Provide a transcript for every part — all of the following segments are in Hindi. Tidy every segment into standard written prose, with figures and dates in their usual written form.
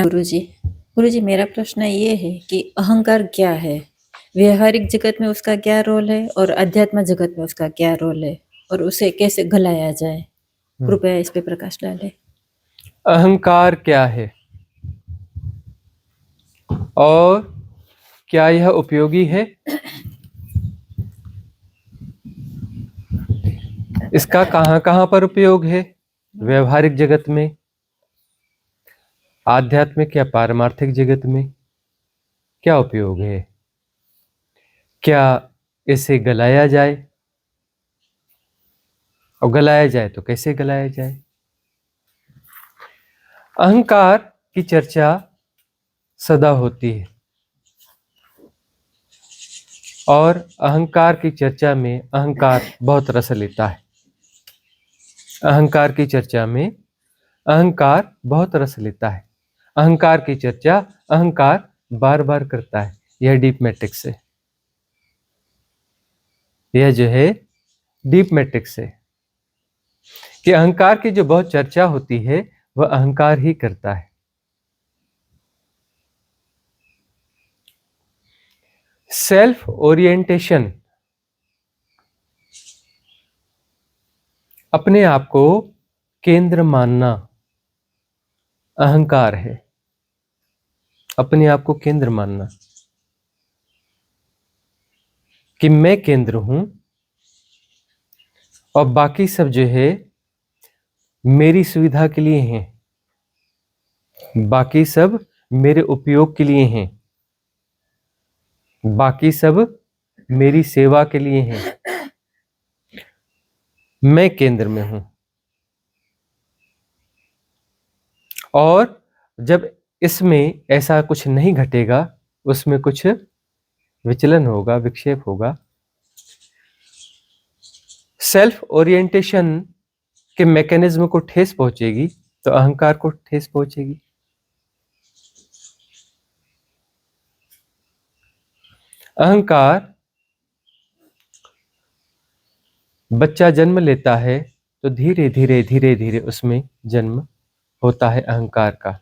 गुरुजी। गुरुजी, मेरा प्रश्न ये है कि अहंकार क्या है? व्यवहारिक जगत में उसका क्या रोल है और अध्यात्म जगत में उसका क्या रोल है और उसे कैसे गलाया जाए? कृपया इस पे प्रकाश डालें। अहंकार क्या है और क्या यह उपयोगी है? इसका कहाँ कहाँ पर उपयोग है? व्यवहारिक जगत में, आध्यात्मिक या पारमार्थिक जगत में क्या उपयोग है? क्या इसे गलाया जाए? और गलाया जाए तो कैसे गलाया जाए? अहंकार की चर्चा सदा होती है और अहंकार की चर्चा में अहंकार बहुत रस लेता है। अहंकार की चर्चा में अहंकार बहुत रस लेता है। अहंकार की चर्चा अहंकार बार बार करता है। यह डीप मैट्रिक्स है। यह जो है डीप मैट्रिक्स है कि अहंकार की जो बहुत चर्चा होती है वह अहंकार ही करता है। सेल्फ ओरिएंटेशन, अपने आप को केंद्र मानना अहंकार है। अपने आप को केंद्र मानना कि मैं केंद्र हूं और बाकी सब जो है मेरी सुविधा के लिए हैं, बाकी सब मेरे उपयोग के लिए हैं, बाकी सब मेरी सेवा के लिए हैं। मैं केंद्र में हूं और जब इसमें ऐसा कुछ नहीं घटेगा, उसमें कुछ विचलन होगा, विक्षेप होगा, सेल्फ ओरिएंटेशन के मैकेनिज्म को ठेस पहुंचेगी तो अहंकार को ठेस पहुंचेगी। अहंकार, बच्चा जन्म लेता है तो धीरे धीरे धीरे धीरे उसमें जन्म होता है अहंकार का।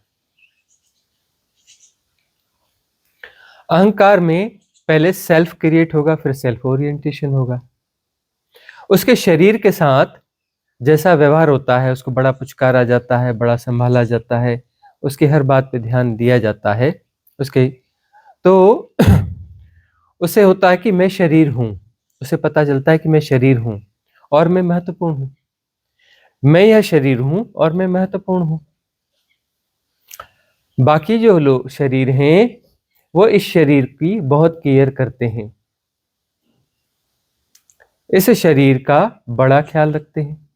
अहंकार में पहले सेल्फ क्रिएट होगा, फिर सेल्फ ओरिएंटेशन होगा। उसके शरीर के साथ जैसा व्यवहार होता है, उसको बड़ा पुचकारा जाता है, बड़ा संभाला जाता है, उसकी हर बात पे ध्यान दिया जाता है। उसके तो उसे होता है कि मैं शरीर हूं, उसे पता चलता है कि मैं शरीर हूं और मैं महत्वपूर्ण हूं। मैं यह शरीर हूं और मैं महत्वपूर्ण हूं। बाकी जो लोग शरीर हैं वो इस शरीर की बहुत केयर करते हैं, इस शरीर का बड़ा ख्याल रखते हैं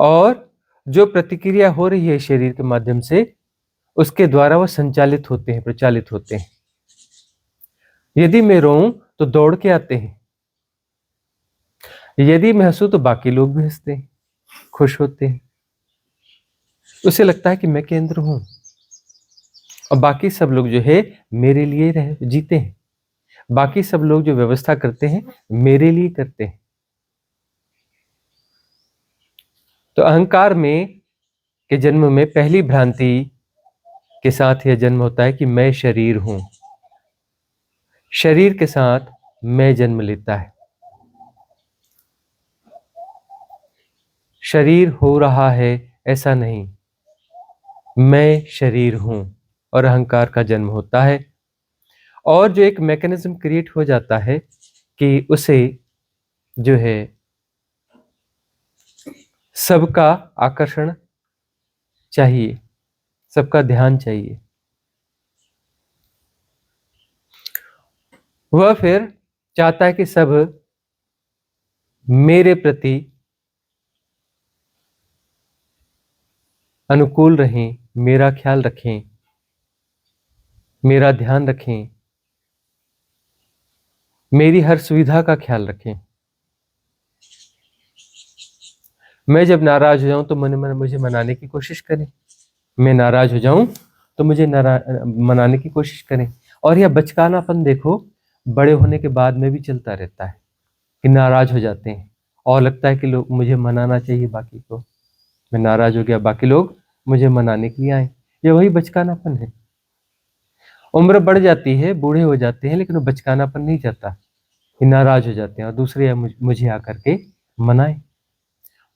और जो प्रतिक्रिया हो रही है शरीर के माध्यम से उसके द्वारा वो संचालित होते हैं, प्रचालित होते हैं। यदि मैं रोऊं तो दौड़ के आते हैं, यदि मैं हंसूं तो बाकी लोग भी हंसते हैं, खुश होते हैं। उसे लगता है कि मैं केंद्र हूं और बाकी सब लोग जो है मेरे लिए जीते हैं, बाकी सब लोग जो व्यवस्था करते हैं मेरे लिए करते हैं। तो अहंकार में के जन्म में पहली भ्रांति के साथ यह जन्म होता है कि मैं शरीर हूं। शरीर के साथ मैं जन्म लेता है। शरीर हो रहा है ऐसा नहीं, मैं शरीर हूं और अहंकार का जन्म होता है। और जो एक मैकेनिज्म क्रिएट हो जाता है कि उसे जो है सबका आकर्षण चाहिए, सबका ध्यान चाहिए। वह फिर चाहता है कि सब मेरे प्रति अनुकूल रहें, मेरा ख्याल रखें, मेरा ध्यान रखें, मेरी हर सुविधा का ख्याल रखें। मैं जब नाराज हो जाऊं तो मन मन मुझे मनाने की कोशिश करें, मैं नाराज हो जाऊं तो मुझे मनाने की कोशिश करें। और यह बचकानापन देखो बड़े होने के बाद में भी चलता रहता है कि नाराज हो जाते हैं और लगता है कि लोग मुझे मनाना चाहिए, बाकी को मैं नाराज हो गया, बाकी लोग मुझे मनाने के लिए आए। ये वही बचकानापन है। उम्र बढ़ जाती है, बूढ़े हो जाते हैं, लेकिन वो बचकानापन नहीं जाता, ये नाराज हो जाते हैं और दूसरे मुझे आकर के मनाए।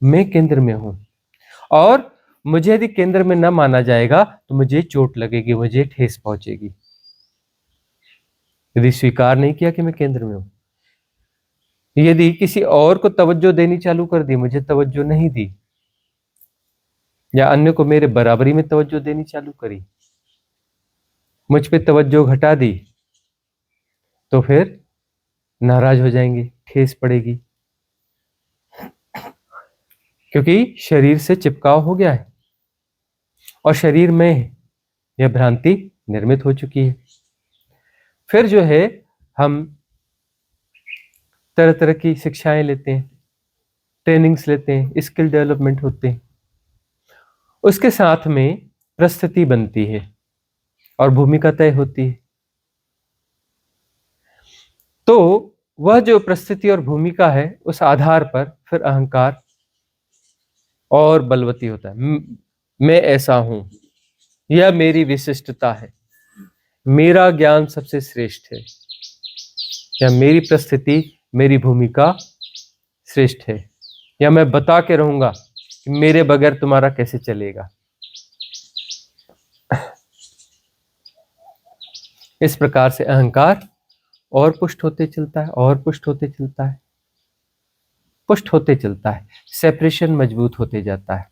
मैं केंद्र में हूं, और मुझे यदि केंद्र में न माना जाएगा तो मुझे चोट लगेगी, मुझे ठेस पहुंचेगी। यदि स्वीकार नहीं किया कि मैं केंद्र में हूं, यदि किसी और को तवज्जो देनी चालू कर दी, मुझे तवज्जो नहीं दी, या अन्य को मेरे बराबरी में तवज्जो देनी चालू करी, मुझ पे तवज्जो घटा दी, तो फिर नाराज हो जाएंगे, ठेस पड़ेगी, क्योंकि शरीर से चिपकाव हो गया है और शरीर में यह भ्रांति निर्मित हो चुकी है। फिर जो है हम तरह तरह की शिक्षाएं लेते हैं, ट्रेनिंग्स लेते हैं, स्किल डेवलपमेंट होते हैं, उसके साथ में परिस्थिति बनती है और भूमिका तय होती है। तो वह जो परिस्थिति और भूमिका है, उस आधार पर फिर अहंकार और बलवती होता है। मैं ऐसा हूं, यह मेरी विशिष्टता है, मेरा ज्ञान सबसे श्रेष्ठ है, या मेरी परिस्थिति, मेरी भूमिका श्रेष्ठ है, या मैं बता के रहूंगा कि मेरे बगैर तुम्हारा कैसे चलेगा। इस प्रकार से अहंकार और पुष्ट होते चलता है, और पुष्ट होते चलता है, पुष्ट होते चलता है, सेपरेशन मजबूत होते जाता है।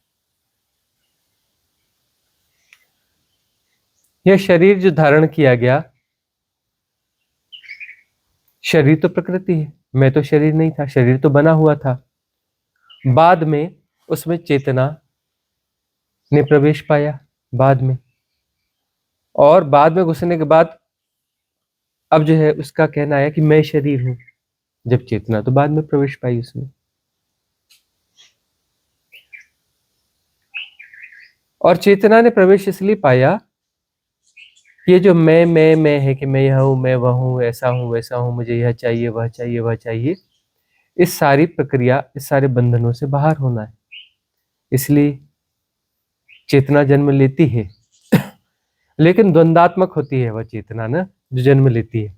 यह शरीर जो धारण किया गया, शरीर तो प्रकृति है, मैं तो शरीर नहीं था, शरीर तो बना हुआ था। बाद में उसमें चेतना ने प्रवेश पाया, बाद में, और बाद में घुसने के बाद अब जो है उसका कहना है कि मैं शरीर हूं, जब चेतना तो बाद में प्रवेश पाई उसमें। और चेतना ने प्रवेश इसलिए पाया, ये जो मैं है कि मैं यह हूं, मैं वह हूं, ऐसा हूं, वैसा हूं, मुझे यह चाहिए, वह चाहिए, वह चाहिए, इस सारी प्रक्रिया, इस सारे बंधनों से बाहर होना है। इसलिए चेतना जन्म लेती है, लेकिन द्वंदात्मक होती है वह चेतना ना, जो जन्म लेती है,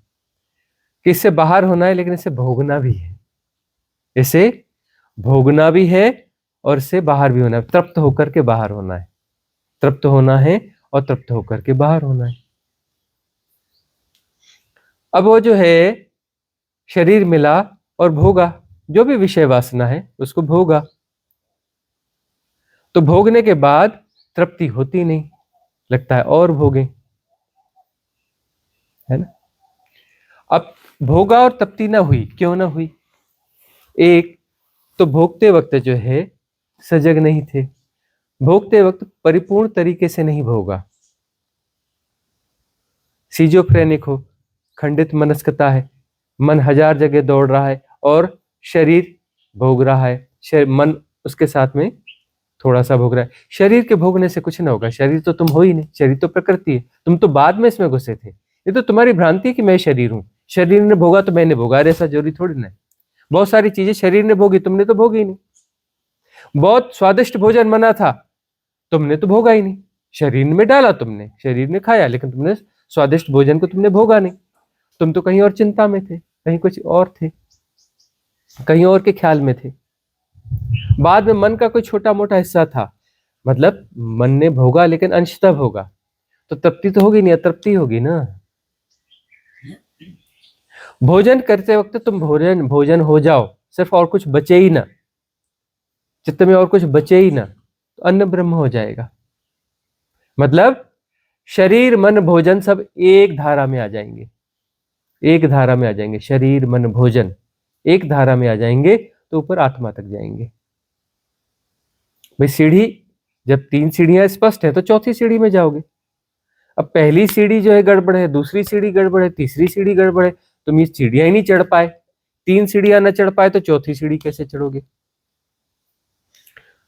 कि इससे बाहर होना है, लेकिन इसे भोगना भी है, इसे भोगना भी है और इससे बाहर भी होना है, तृप्त होकर के बाहर होना है, तृप्त होना है और तृप्त होकर के बाहर होना है। अब वो जो है शरीर मिला और भोगा, जो भी विषय वासना है उसको भोगा, तो भोगने के बाद तृप्ति होती नहीं, लगता है और भोगे, है ना। अब भोगा और तृप्ति ना हुई, क्यों ना हुई? एक तो भोगते वक्त जो है सजग नहीं थे, भोगते वक्त परिपूर्ण तरीके से नहीं भोगा, सीजोफ्रेनिक हो, खंडित मनस्कता है, मन हजार जगह दौड़ रहा है और शरीर भोग रहा है, मन उसके साथ में थोड़ा सा भोग रहा है। शरीर के भोगने से कुछ ना होगा, शरीर तो तुम हो ही नहीं, शरीर तो प्रकृति है, तुम तो बाद में इसमें घुसे थे। ये तो तुम्हारी भ्रांति है कि मैं शरीर हूं, शरीर ने भोगा तो मैंने भोगा, ऐसा जरूरी थोड़ी ना है। बहुत सारी चीजें शरीर ने भोगी, तुमने तो भोगी नहीं। बहुत स्वादिष्ट भोजन बना था, तुमने तो भोगा ही नहीं, शरीर में डाला तुमने, शरीर ने खाया, लेकिन तुमने स्वादिष्ट भोजन को तुमने भोगा नहीं। तुम तो कहीं और चिंता में थे, कहीं कुछ और थे, कहीं और के ख्याल में थे। बाद में मन का कोई छोटा मोटा हिस्सा था, मतलब मन ने भोगा लेकिन अंशतः भोगा, तो तृप्ति तो होगी नहीं, अतृप्ति होगी ना। भोजन करते वक्त तुम भोजन हो जाओ, सिर्फ और कुछ बचे ही ना, चित्त में और कुछ बचे ही ना, तो अन्न ब्रह्म हो जाएगा। मतलब शरीर मन भोजन सब एक धारा में आ जाएंगे, एक धारा में आ जाएंगे, शरीर मन भोजन एक धारा में आ जाएंगे, तो ऊपर आत्मा तक जाएंगे। भाई सीढ़ी, जब 3 सीढ़ियां स्पष्ट है तो चौथी सीढ़ी में जाओगे। अब पहली सीढ़ी जो है गड़बड़ है, दूसरी सीढ़ी गड़बड़ है, तीसरी सीढ़ी गड़बड़ है, तुम ये सीढ़ियां ही नहीं चढ़ पाए, 3 सीढ़ियां न चढ़ पाए तो चौथी सीढ़ी कैसे चढ़ोगे?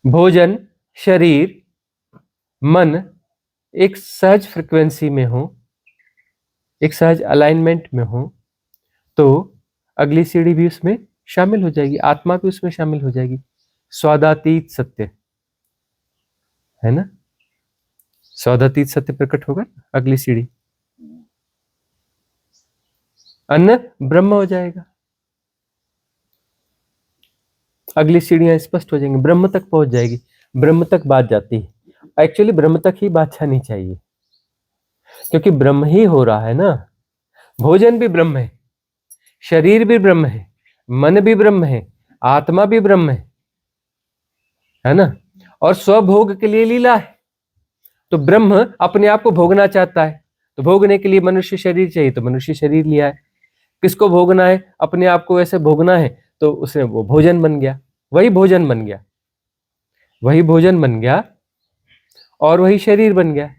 भोजन, शरीर, मन एक सहज फ्रिक्वेंसी में हो, एक सहज अलाइनमेंट में हो, तो अगली सीढ़ी भी उसमें शामिल हो जाएगी, आत्मा भी उसमें शामिल हो जाएगी। स्वादातीत सत्य, है ना, सौदातीत सत्य प्रकट होगा, अगली सीढ़ी अन्न ब्रह्म हो जाएगा, अगली सीढ़ियां स्पष्ट हो जाएंगी, ब्रह्म तक पहुंच जाएगी। ब्रह्म तक बात जाती है, एक्चुअली ब्रह्म तक ही बात जानी चाहिए, क्योंकि ब्रह्म ही हो रहा है ना। भोजन भी ब्रह्म है, शरीर भी ब्रह्म है, मन भी ब्रह्म है, आत्मा भी ब्रह्म है ना। और स्वभोग के लिए लीला है। तो ब्रह्म अपने आप को भोगना चाहता है, तो भोगने के लिए मनुष्य शरीर चाहिए, तो मनुष्य शरीर लिया है। किसको भोगना है, अपने आप को ऐसे भोगना है, तो उसने वो भोजन बन गया, वही भोजन बन गया, वही भोजन बन गया, और वही शरीर बन गया,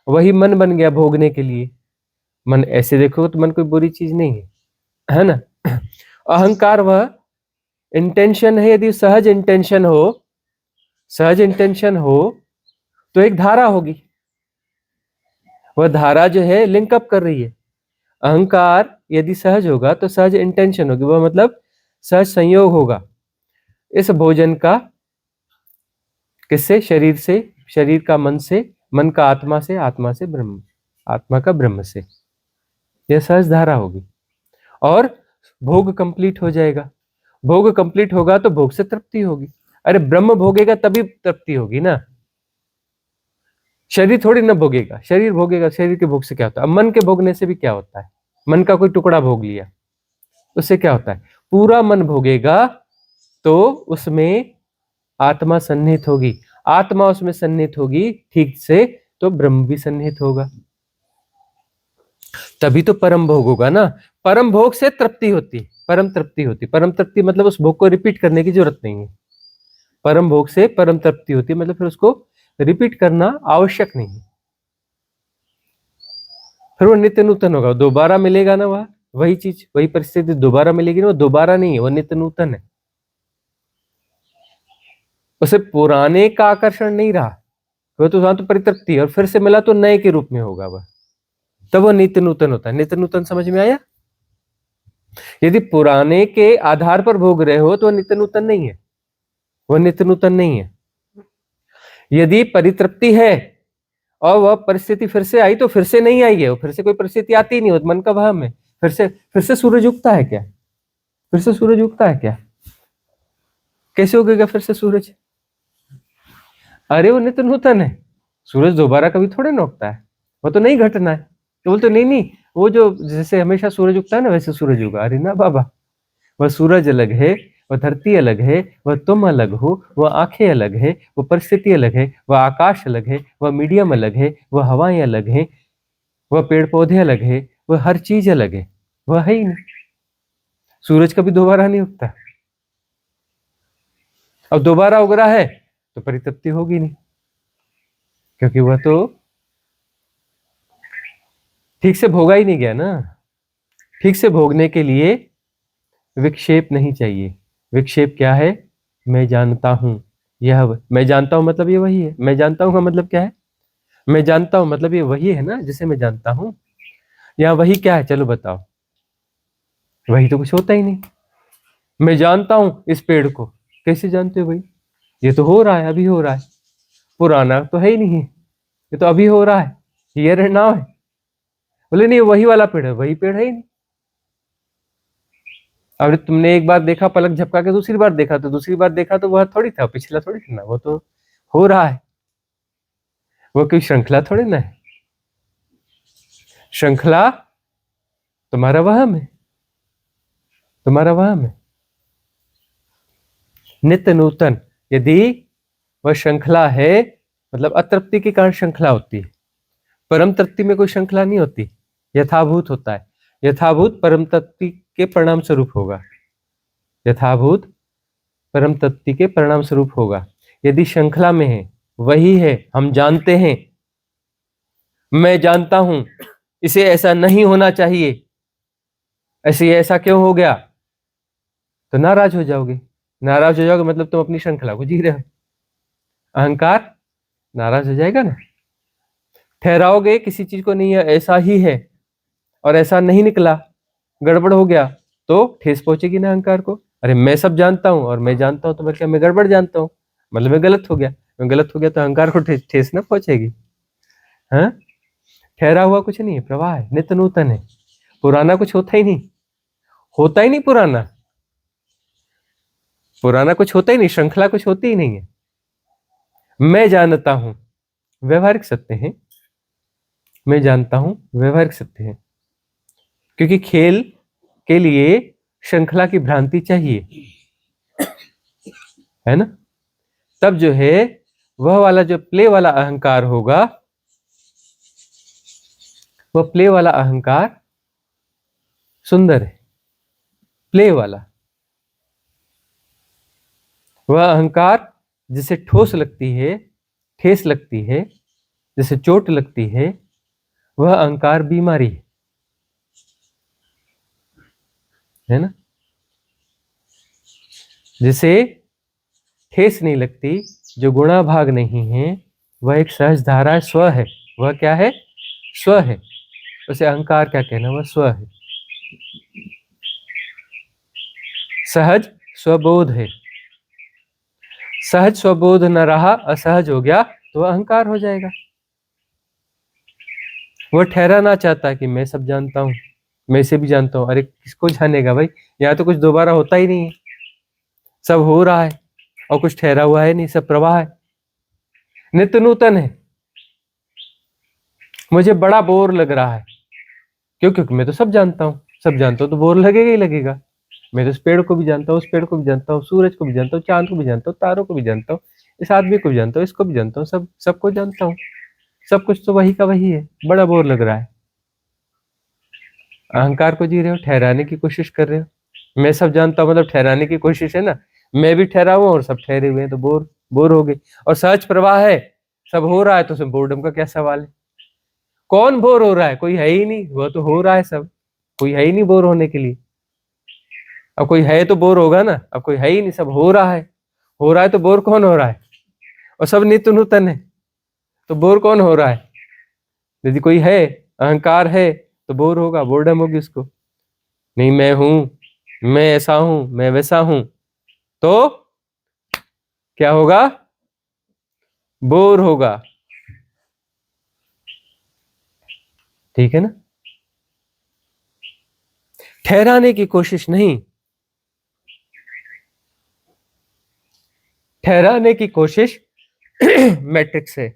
वही मन बन गया भोगने के लिए। मन ऐसे देखो तो मन कोई बुरी चीज नहीं है ना। अहंकार वह इंटेंशन है, यदि सहज इंटेंशन हो, सहज इंटेंशन हो तो एक धारा होगी, वह धारा जो है लिंकअप कर रही है। अहंकार यदि सहज होगा तो सहज इंटेंशन होगी, वह मतलब सहज संयोग होगा इस भोजन का, किससे, शरीर से, शरीर का मन से, मन का आत्मा से, आत्मा से ब्रह्म, आत्मा का ब्रह्म से, यह सहज धारा होगी, और भोग कंप्लीट हो जाएगा। भोग कंप्लीट होगा तो भोग से तृप्ति होगी। अरे ब्रह्म भोगेगा तभी तृप्ति होगी ना, शरीर थोड़ी ना भोगेगा, शरीर भोगेगा, शरीर के भोग से क्या होता है। अब मन के भोगने से भी क्या होता है, मन का कोई टुकड़ा भोग लिया, उससे क्या होता है, पूरा मन भोगेगा तो उसमें आत्मा सन्निहित होगी, आत्मा उसमें सन्निहित होगी ठीक से, तो ब्रह्म भी सन्निहित होगा, तभी तो परम भोग होगा ना। परम भोग से तृप्ति होती, परम तृप्ति होती, परम तृप्ति मतलब उस भोग को रिपीट करने की जरूरत नहीं है। परम भोग से परम तृप्ति होती है, मतलब फिर उसको रिपीट करना आवश्यक नहीं है, फिर वो नित्य नूतन होगा, दोबारा मिलेगा ना, वही चीज, वही परिस्थिति दोबारा मिलेगी ना, वो दोबारा नहीं है, वो नित्य नूतन है। उसे पुराने का आकर्षण नहीं रहा, वह तो वहां तो परितृप्ति है, और फिर से मिला तो नए के रूप में होगा वह, तब वो नित्य नूतन होता है। नित्य नूतन समझ में आया। यदि पुराने के आधार पर भोग रहे हो तो वह नित्य नूतन नहीं है, वह नित्य नूतन नहीं है। यदि परितृप्ति है और वह परिस्थिति फिर से आई तो फिर से नहीं आई है, वो फिर से कोई परिस्थिति आती नहीं हो, मन का वहम है, फिर से सूरज उगता है क्या, फिर से सूरज उगता है क्या, कैसे उगेगा फिर से सूरज, अरे वो नित्य नूतन है, सूरज दोबारा कभी थोड़े ना उगता है, वो तो नहीं घटना है। तो बोलते नहीं नहीं, वो जो जैसे हमेशा सूरज उगता है ना वैसे सूरज उगा, अरे ना बाबा, वह सूरज अलग है, वह धरती अलग है, वह तुम अलग हो, वह आंखें अलग है, वह परिस्थिति अलग है, वह आकाश अलग है, वह मीडियम अलग है, वह हवाएं अलग है, वह पेड़ पौधे अलग है, वह हर चीज अलग है, वह है ही नहीं। सूरज कभी दोबारा नहीं उगता, अब दोबारा उग रहा है तो परितृप्ति होगी नहीं, क्योंकि वह तो ठीक से भोगा ही नहीं गया ना। ठीक से भोगने के लिए विक्षेप नहीं चाहिए। विक्षेप क्या है, मैं जानता हूं, यह मैं जानता हूं मतलब ये वही है। मैं जानता हूं का मतलब क्या है, मैं जानता हूं मतलब ये वही है ना जिसे मैं जानता हूं। या वही क्या है, चलो बताओ, वही तो कुछ होता ही नहीं। मैं जानता हूं इस पेड़ को, कैसे जानते हो भाई, ये तो हो रहा है, अभी हो रहा है, पुराना तो है ही नहीं, ये तो अभी हो रहा है, हियर एंड नाउ है। बोले नहीं वही वाला पेड़ है, वही पेड़ है ही नहीं। अब तुमने एक बार देखा पलक झपका के, दूसरी बार देखा तो दूसरी बार देखा तो वह थोड़ी था, पिछला थोड़ी था ना, वो तो हो रहा है, वो कोई श्रृंखला थोड़ी ना है। श्रृंखला तुम्हारा वहम है, तुम्हारा वहम है। नित्य नूतन यदि वह श्रृंखला है, मतलब अतृप्ति के कारण श्रृंखला होती है, परम तृप्ति में कोई श्रृंखला नहीं होती, यथाभूत होता है। यथाभूत परम तृप्ति के परिणाम स्वरूप होगा, यथाभूत परम तृप्ति के परिणाम स्वरूप होगा। यदि श्रृंखला में है, वही है, हम जानते हैं, मैं जानता हूं इसे ऐसा नहीं होना चाहिए, ऐसे ऐसा क्यों हो गया, तो नाराज हो जाओगे। नाराज हो जाओगे मतलब तुम अपनी श्रृंखला को जी रहे हो, अहंकार नाराज हो जाएगा ना। ठहराओगे किसी चीज को, नहीं है ऐसा ही है और ऐसा नहीं निकला, गड़बड़ हो गया, तो ठेस पहुंचेगी ना अहंकार को। अरे मैं सब जानता हूं और मैं जानता हूं तो मैं गड़बड़ जानता हूं, मतलब मैं गलत हो गया, मैं गलत हो गया तो अहंकार को ठेस ना पहुंचेगी। हाँ, ठहरा हुआ कुछ नहीं है, प्रवाह है, नित्य नूतन है, पुराना कुछ होता ही नहीं, होता ही नहीं पुराना, पुराना कुछ होता ही नहीं, श्रृंखला कुछ होती ही नहीं है। मैं जानता हूं, व्यवहारिक सत्य है, मैं जानता हूं व्यवहारिक सत्य है, क्योंकि खेल के लिए श्रृंखला की भ्रांति चाहिए, है ना। तब जो है वह वाला जो प्ले वाला अहंकार होगा, वह प्ले वाला अहंकार सुंदर है, प्ले वाला वह अहंकार जिसे ठोस लगती है, ठेस लगती है, जिसे चोट लगती है, वह अहंकार बीमारी है ना। जिसे ठेस नहीं लगती, जो गुणा भाग नहीं है, वह एक सहज धारा स्व है। वह क्या है? स्व है। उसे अहंकार क्या कहना, वह स्व है, सहज स्वबोध है। सहज स्वबोध न रहा, असहज हो गया तो वह अहंकार हो जाएगा। वह ठहराना चाहता है कि मैं सब जानता हूं, मैं इसे भी जानता हूं। अरे किसको जानेगा भाई, यहाँ तो कुछ दोबारा होता ही नहीं है, सब हो रहा है और कुछ ठहरा हुआ है नहीं, सब प्रवाह है, नित्य नूतन है। मुझे बड़ा बोर लग रहा है, क्यों? क्योंकि मैं तो सब जानता हूँ, सब जानता हूँ तो बोर लगेगा ही लगेगा। मैं तो इस पेड़ को भी जानता हूँ, उस पेड़ को भी जानता हूँ, सूरज को भी जानता हूँ, चांद को भी जानता हूँ, तारों को भी जानता हूँ, इस आदमी को भी जानता हूँ, इसको भी जानता हूँ, सबको जानता हूँ, सब कुछ तो वही का वही है, बड़ा बोर लग रहा है। अहंकार को जी रहे हो, ठहराने की कोशिश कर रहे हो। मैं सब जानता हूँ मतलब ठहराने की कोशिश है ना, मैं भी ठहरा हुआ और सब ठहरे हुए हैं, तो बोर हो गए। और सहज प्रवाह है, सब हो रहा है, तो उसमें बोर्डम का क्या सवाल है? कौन बोर हो रहा है? कोई है ही नहीं, वह तो हो रहा है सब, कोई है ही नहीं बोर होने के लिए। अब कोई है तो बोर होगा ना, अब कोई है ही नहीं, सब हो रहा है, हो रहा है तो बोर कौन हो रहा है? और सब नित्य नूतन है, तो बोर कौन हो रहा है? यदि कोई है, अहंकार है, तो बोर होगा, बोर्डम होगी उसको। नहीं मैं हूं, मैं ऐसा हूं, मैं वैसा हूं, तो क्या होगा? बोर होगा। ठीक है ना। ठहराने की कोशिश नहीं, ठहराने की कोशिश मैट्रिक्स है।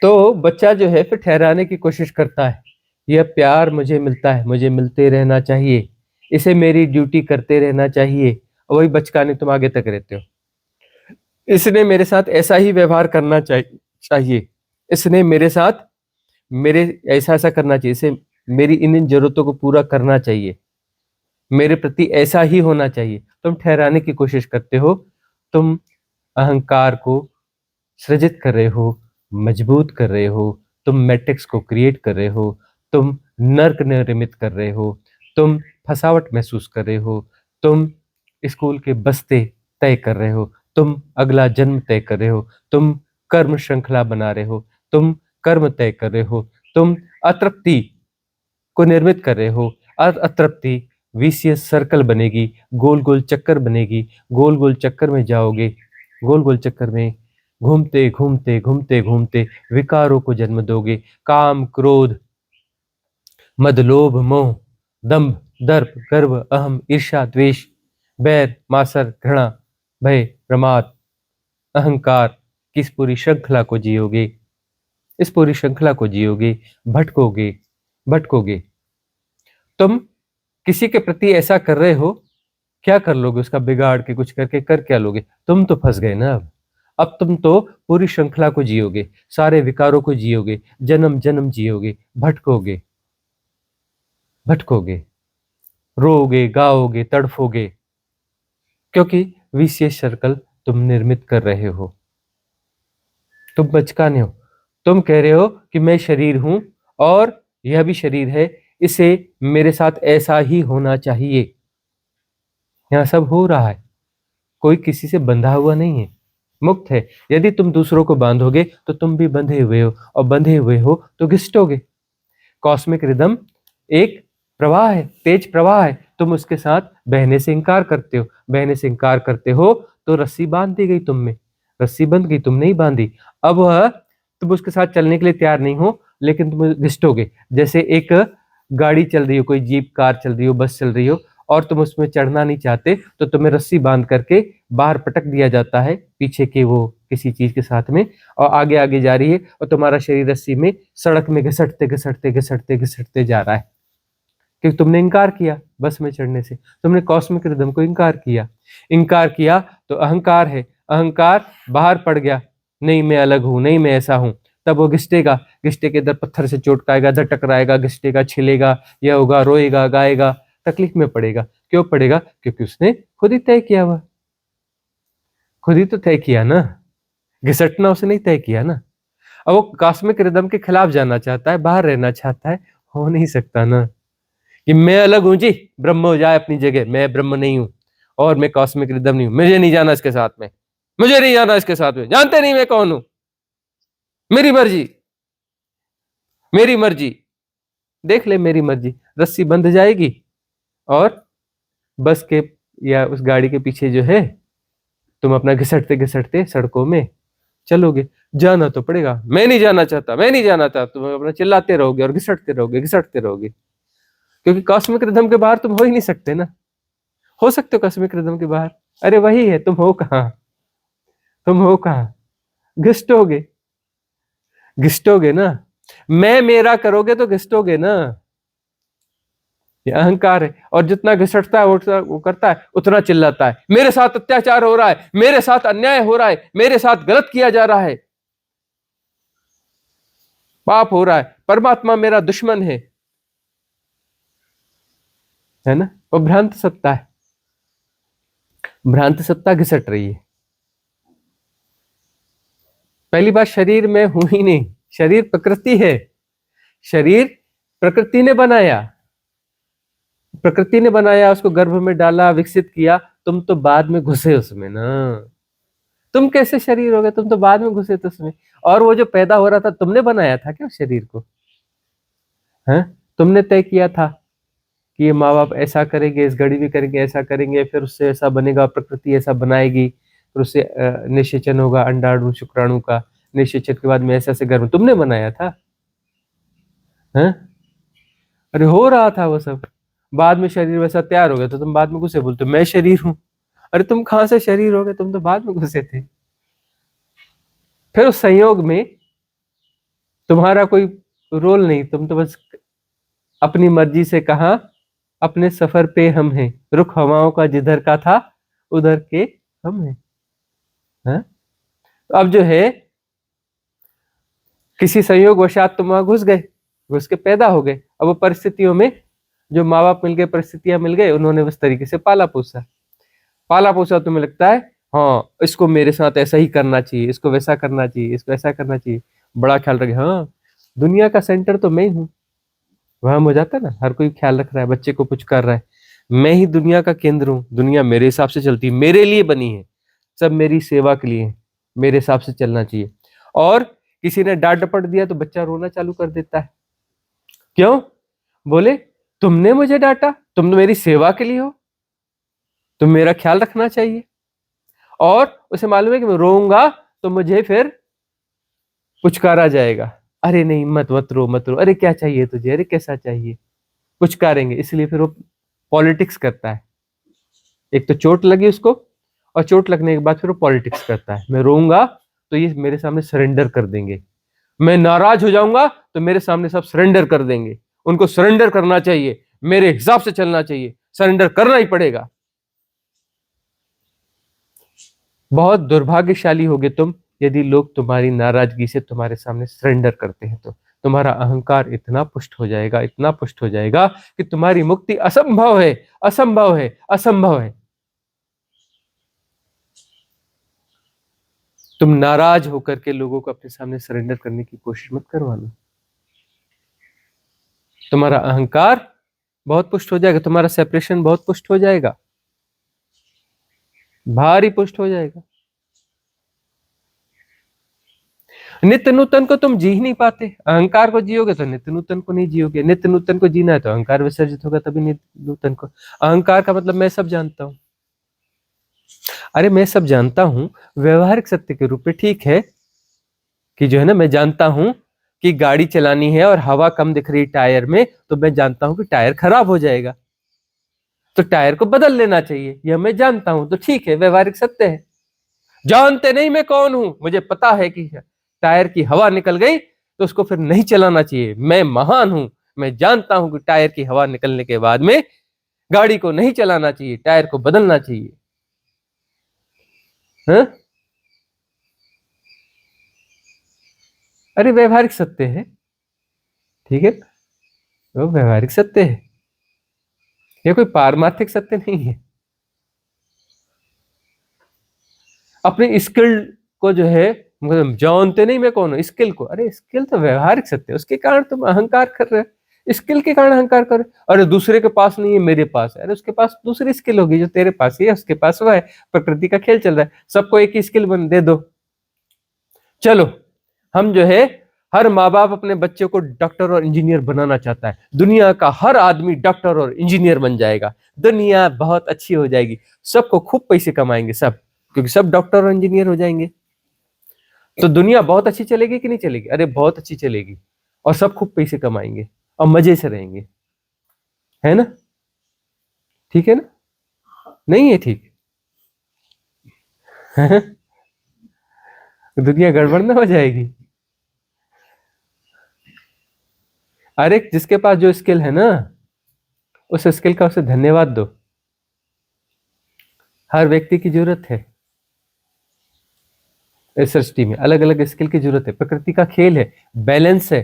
तो बच्चा जो है फिर ठहराने की कोशिश करता है, यह प्यार मुझे मिलता है, मुझे मिलते रहना चाहिए, इसे मेरी ड्यूटी करते रहना चाहिए। और वही बचकाने तुम आगे तक रहते हो, इसने मेरे साथ ऐसा ही व्यवहार करना चाहिए, इसने मेरे साथ मेरे ऐसा ऐसा करना चाहिए, इसे मेरी इन जरूरतों को पूरा करना चाहिए, मेरे प्रति ऐसा ही होना चाहिए। तुम ठहराने की कोशिश करते हो, तुम अहंकार को सृजित कर रहे हो, मजबूत कर रहे हो, तुम मैट्रिक्स को क्रिएट कर रहे हो, तुम नर्क निर्मित कर रहे हो, तुम फसावट महसूस कर रहे हो, तुम स्कूल के बस्ते तय कर रहे हो, तुम अगला जन्म तय कर रहे हो, तुम कर्म श्रृंखला बना रहे हो, तुम कर्म तय कर रहे हो, तुम अतृप्ति को निर्मित कर रहे हो। अतृप्ति विशियस सर्कल बनेगी, गोल गोल चक्कर बनेगी, गोल गोल चक्कर में जाओगे, गोल गोल चक्कर में घूमते घूमते घूमते घूमते विकारों को जन्म दोगे। काम, क्रोध, मद, लोभ, मोह, दंभ, दर्प, गर्व, अहम, ईर्ष्या, द्वेष, बैर, मासर, घृणा, भय, प्रमाद, अहंकार की इस पूरी श्रृंखला को जियोगे, इस पूरी श्रृंखला को जियोगे, भटकोगे भटकोगे। तुम किसी के प्रति ऐसा कर रहे हो, क्या कर लोगे? उसका बिगाड़ के कुछ करके कर क्या लोगे? तुम तो फंस गए ना। अब तुम तो पूरी श्रृंखला को जियोगे, सारे विकारों को जियोगे, जन्म जन्म जियोगे, भटकोगे भटकोगे, रोओगे, गाओगे, तड़फोगे, क्योंकि विशेष सर्कल तुम निर्मित कर रहे हो। तुम बचकाने हो, तुम कह रहे हो कि मैं शरीर हूं और यह भी शरीर है, इसे मेरे साथ ऐसा ही होना चाहिए। यहाँ सब हो रहा है, कोई किसी से बंधा हुआ नहीं है, मुक्त है। यदि तुम दूसरों को बांधोगे तो तुम भी बंधे हुए हो, और बंधे हुए हो तो घिसटोगे। कॉस्मिक रिदम एक प्रवाह है, तेज प्रवाह है, तुम उसके साथ बहने से इनकार करते हो, बहने से इनकार करते हो तो रस्सी बांध दी गई तुम में। रस्सी बंद की, तुमने ही बांधी। अब वह तुम उसके साथ चलने के लिए तैयार नहीं हो, लेकिन तुम घिसटोगे। जैसे एक गाड़ी चल रही हो, कोई जीप कार चल रही हो, बस चल रही हो, और तुम उसमें चढ़ना नहीं चाहते, तो तुम्हें रस्सी बांध करके बाहर पटक दिया जाता है पीछे के वो किसी चीज के साथ में, और आगे आगे जा रही है, और तुम्हारा शरीर रस्सी में सड़क में घिसटते घिसटते घिसटते घिसटते जा रहा है, क्योंकि तुमने इनकार किया बस में चढ़ने से, तुमने कॉस्मिक रिदम को इनकार किया। इनकार किया तो अहंकार है, अहंकार बाहर पड़ गया, नहीं मैं अलग हूं, नहीं मैं ऐसा हूं। तब वो घिसटेगा, घिसटे के इधर पत्थर से चोट खाएगा, इधर टकराएगा, घिसटेगा, छिलेगा, यह होगा, रोएगा, गाएगा, तकलीफ में पड़ेगा। क्यों पड़ेगा? क्योंकि उसने खुद ही तय किया, हुआ खुद ही तो तय किया ना, घिसटना उसने नहीं तय किया ना। अब वो कॉस्मिक रिदम के खिलाफ जाना चाहता है, बाहर रहना चाहता है, हो नहीं सकता ना कि मैं अलग हूं जी, ब्रह्म हो जाए अपनी जगह, मैं ब्रह्म नहीं हूं और मैं कॉस्मिक रिदम नहीं हूं, मुझे नहीं जाना इसके साथ में, मुझे नहीं जाना इसके साथ में, जानते नहीं मैं कौन हूं, मेरी मर्जी, मेरी मर्जी। देख ले, मेरी मर्जी, रस्सी बंध जाएगी और बस के या उस गाड़ी के पीछे जो है तुम अपना घिसटते घिसटते सड़कों में चलोगे। जाना तो पड़ेगा, मैं नहीं जाना चाहता, मैं नहीं जाना चाहता, तुम अपना चिल्लाते रहोगे और घिसटते रहोगे, घिसटते रहोगे, क्योंकि कॉस्मिक रिदम के बाहर तुम हो ही नहीं सकते ना। हो सकते हो कॉस्मिक रिदम के बाहर? अरे वही है, तुम हो कहाँ, तुम हो कहाँ? घिसटोगे, घिसटोगे ना, मैं मेरा करोगे तो घिसटोगे ना। ये अहंकार है, और जितना घिसटता है वो करता है, उतना चिल्लाता है, मेरे साथ अत्याचार हो रहा है, मेरे साथ अन्याय हो रहा है, मेरे साथ गलत किया जा रहा है, पाप हो रहा है, परमात्मा मेरा दुश्मन है ना। वो भ्रांत सत्ता है, भ्रांत सत्ता घिसट रही है। पहली बात, शरीर में हूं ही नहीं, शरीर प्रकृति है, शरीर प्रकृति ने बनाया, प्रकृति ने बनाया, उसको गर्भ में डाला, विकसित किया, तुम तो बाद में घुसे उसमें ना। तुम कैसे शरीर हो गए? तुम तो बाद में घुसे थे उसमें, और वो जो पैदा हो रहा था तुमने बनाया था क्या शरीर को? हैं? तुमने तय किया था कि ये माँ बाप ऐसा करेंगे, इस घड़ी भी करेंगे, ऐसा करेंगे, फिर उससे ऐसा बनेगा, प्रकृति ऐसा बनाएगी, फिर उससे निषेचन होगा अंडाणु शुक्राणु का, निषेचन के बाद में ऐसा ऐसे गर्भ तुमने बनाया था। हैं? अरे हो रहा था वो सब, बाद में शरीर वैसा तैयार हो गया तो तुम बाद में घुसे, बोलते मैं शरीर हूं। अरे तुम कहां से शरीर हो गए, तुम तो बाद में घुसे थे। फिर उस संयोग में तुम्हारा कोई रोल नहीं, तुम तो बस अपनी मर्जी से कहा, अपने सफर पे हम हैं, रुख हवाओं का जिधर का था उधर के हम हैं। हाँ? तो अब जो है, किसी संयोग वशात तुम वहां घुस गए, घुस के पैदा हो गए। अब वो परिस्थितियों में जो माँ बाप मिल गए, परिस्थितियां मिल गए, उन्होंने उस तरीके से पाला पोसा, पाला पोसा। तुम्हें लगता है हाँ इसको मेरे साथ ऐसा ही करना चाहिए, इसको वैसा करना चाहिए, इसको ऐसा करना चाहिए, बड़ा ख्याल रखे, हाँ दुनिया का सेंटर तो मैं ही हूँ। वहम हो जाता है ना, हर कोई ख्याल रख रहा है, बच्चे को कुछ कर रहा है, मैं ही दुनिया का केंद्र हूँ, दुनिया मेरे हिसाब से चलती है, मेरे लिए बनी है, सब मेरी सेवा के लिए है, मेरे हिसाब से चलना चाहिए। और किसी ने डांट डपट दिया तो बच्चा रोना चालू कर देता है। क्यों? बोले तुमने मुझे डांटा, तुम तो मेरी सेवा के लिए हो, तुम मेरा ख्याल रखना चाहिए। और उसे मालूम है कि मैं रोऊंगा तो मुझे फिर पुचकारा जाएगा, अरे नहीं मत मत रो मत रो, अरे क्या चाहिए तुझे, अरे कैसा चाहिए, पुचकारेंगे, इसलिए फिर वो पॉलिटिक्स करता है। एक तो चोट लगी उसको, और चोट लगने के बाद फिर वो पॉलिटिक्स करता है, मैं रोऊंगा तो ये मेरे सामने सरेंडर कर देंगे, मैं नाराज हो जाऊंगा तो मेरे सामने सब सरेंडर कर देंगे, उनको सरेंडर करना चाहिए, मेरे हिसाब से चलना चाहिए, सरेंडर करना ही पड़ेगा। बहुत दुर्भाग्यशाली होगे तुम यदि लोग तुम्हारी नाराजगी से तुम्हारे सामने सरेंडर करते हैं, तो तुम्हारा अहंकार इतना पुष्ट हो जाएगा, इतना पुष्ट हो जाएगा कि तुम्हारी मुक्ति असंभव है, असंभव है, असंभव है। तुम नाराज होकर के लोगों को अपने सामने सरेंडर करने की कोशिश मत करवाना, तुम्हारा अहंकार बहुत पुष्ट हो जाएगा, तुम्हारा सेपरेशन बहुत पुष्ट हो जाएगा, भारी पुष्ट हो जाएगा। नित्य नूतन को तुम जी ही नहीं पाते, अहंकार को जियोगे तो नित्य नूतन को नहीं जियोगे, नित्य नूतन को जीना है तो अहंकार विसर्जित होगा, तभी नित्य नूतन को। अहंकार का मतलब मैं सब जानता हूं, अरे मैं सब जानता हूं, व्यवहारिक सत्य के रूप में ठीक है कि जो है ना, मैं जानता हूं कि गाड़ी चलानी है और हवा कम दिख रही टायर में, तो मैं जानता हूं कि टायर खराब हो जाएगा, तो टायर को बदल लेना चाहिए, यह मैं जानता हूं, तो ठीक है, व्यवहारिक सत्य है। जानते नहीं मैं कौन हूं, मुझे पता है कि टायर की हवा निकल गई तो उसको फिर नहीं चलाना चाहिए, मैं महान हूं, मैं जानता हूं कि टायर की हवा निकलने के बाद में गाड़ी को नहीं चलाना चाहिए, टायर को बदलना चाहिए। हाँ? अरे व्यवहारिक सत्य है, ठीक है, वो व्यवहारिक सत्य है, ये कोई पारमार्थिक सत्य नहीं है। अपने स्किल को जो है, मतलब जानते नहीं मैं कौन हूं, स्किल को, अरे स्किल तो व्यवहारिक सत्य है, उसके कारण तुम अहंकार कर रहे हो, स्किल के कारण अहंकार कर रहे हो। अरे दूसरे के पास नहीं है, मेरे पास है, अरे उसके पास दूसरी स्किल होगी, जो तेरे पास ही है उसके पास वो है, प्रकृति का खेल चल रहा है, सबको एक ही स्किल बन दे दो। चलो, हम जो है, हर माँ बाप अपने बच्चे को डॉक्टर और इंजीनियर बनाना चाहता है, दुनिया का हर आदमी डॉक्टर और इंजीनियर बन जाएगा, दुनिया बहुत अच्छी हो जाएगी, सबको खूब पैसे कमाएंगे सब, क्योंकि सब डॉक्टर और इंजीनियर हो जाएंगे, तो दुनिया बहुत अच्छी चलेगी कि नहीं चलेगी? अरे बहुत अच्छी चलेगी, और सब खूब पैसे कमाएंगे और मजे से रहेंगे, है ना? ठीक है ना? नहीं है ठीक? दुनिया गड़बड़ ना हो जाएगी। अरे जिसके पास जो स्किल है ना, उस स्किल का उसे धन्यवाद दो। हर व्यक्ति की जरूरत है, इस सृष्टि में अलग अलग स्किल की जरूरत है, प्रकृति का खेल है, बैलेंस है,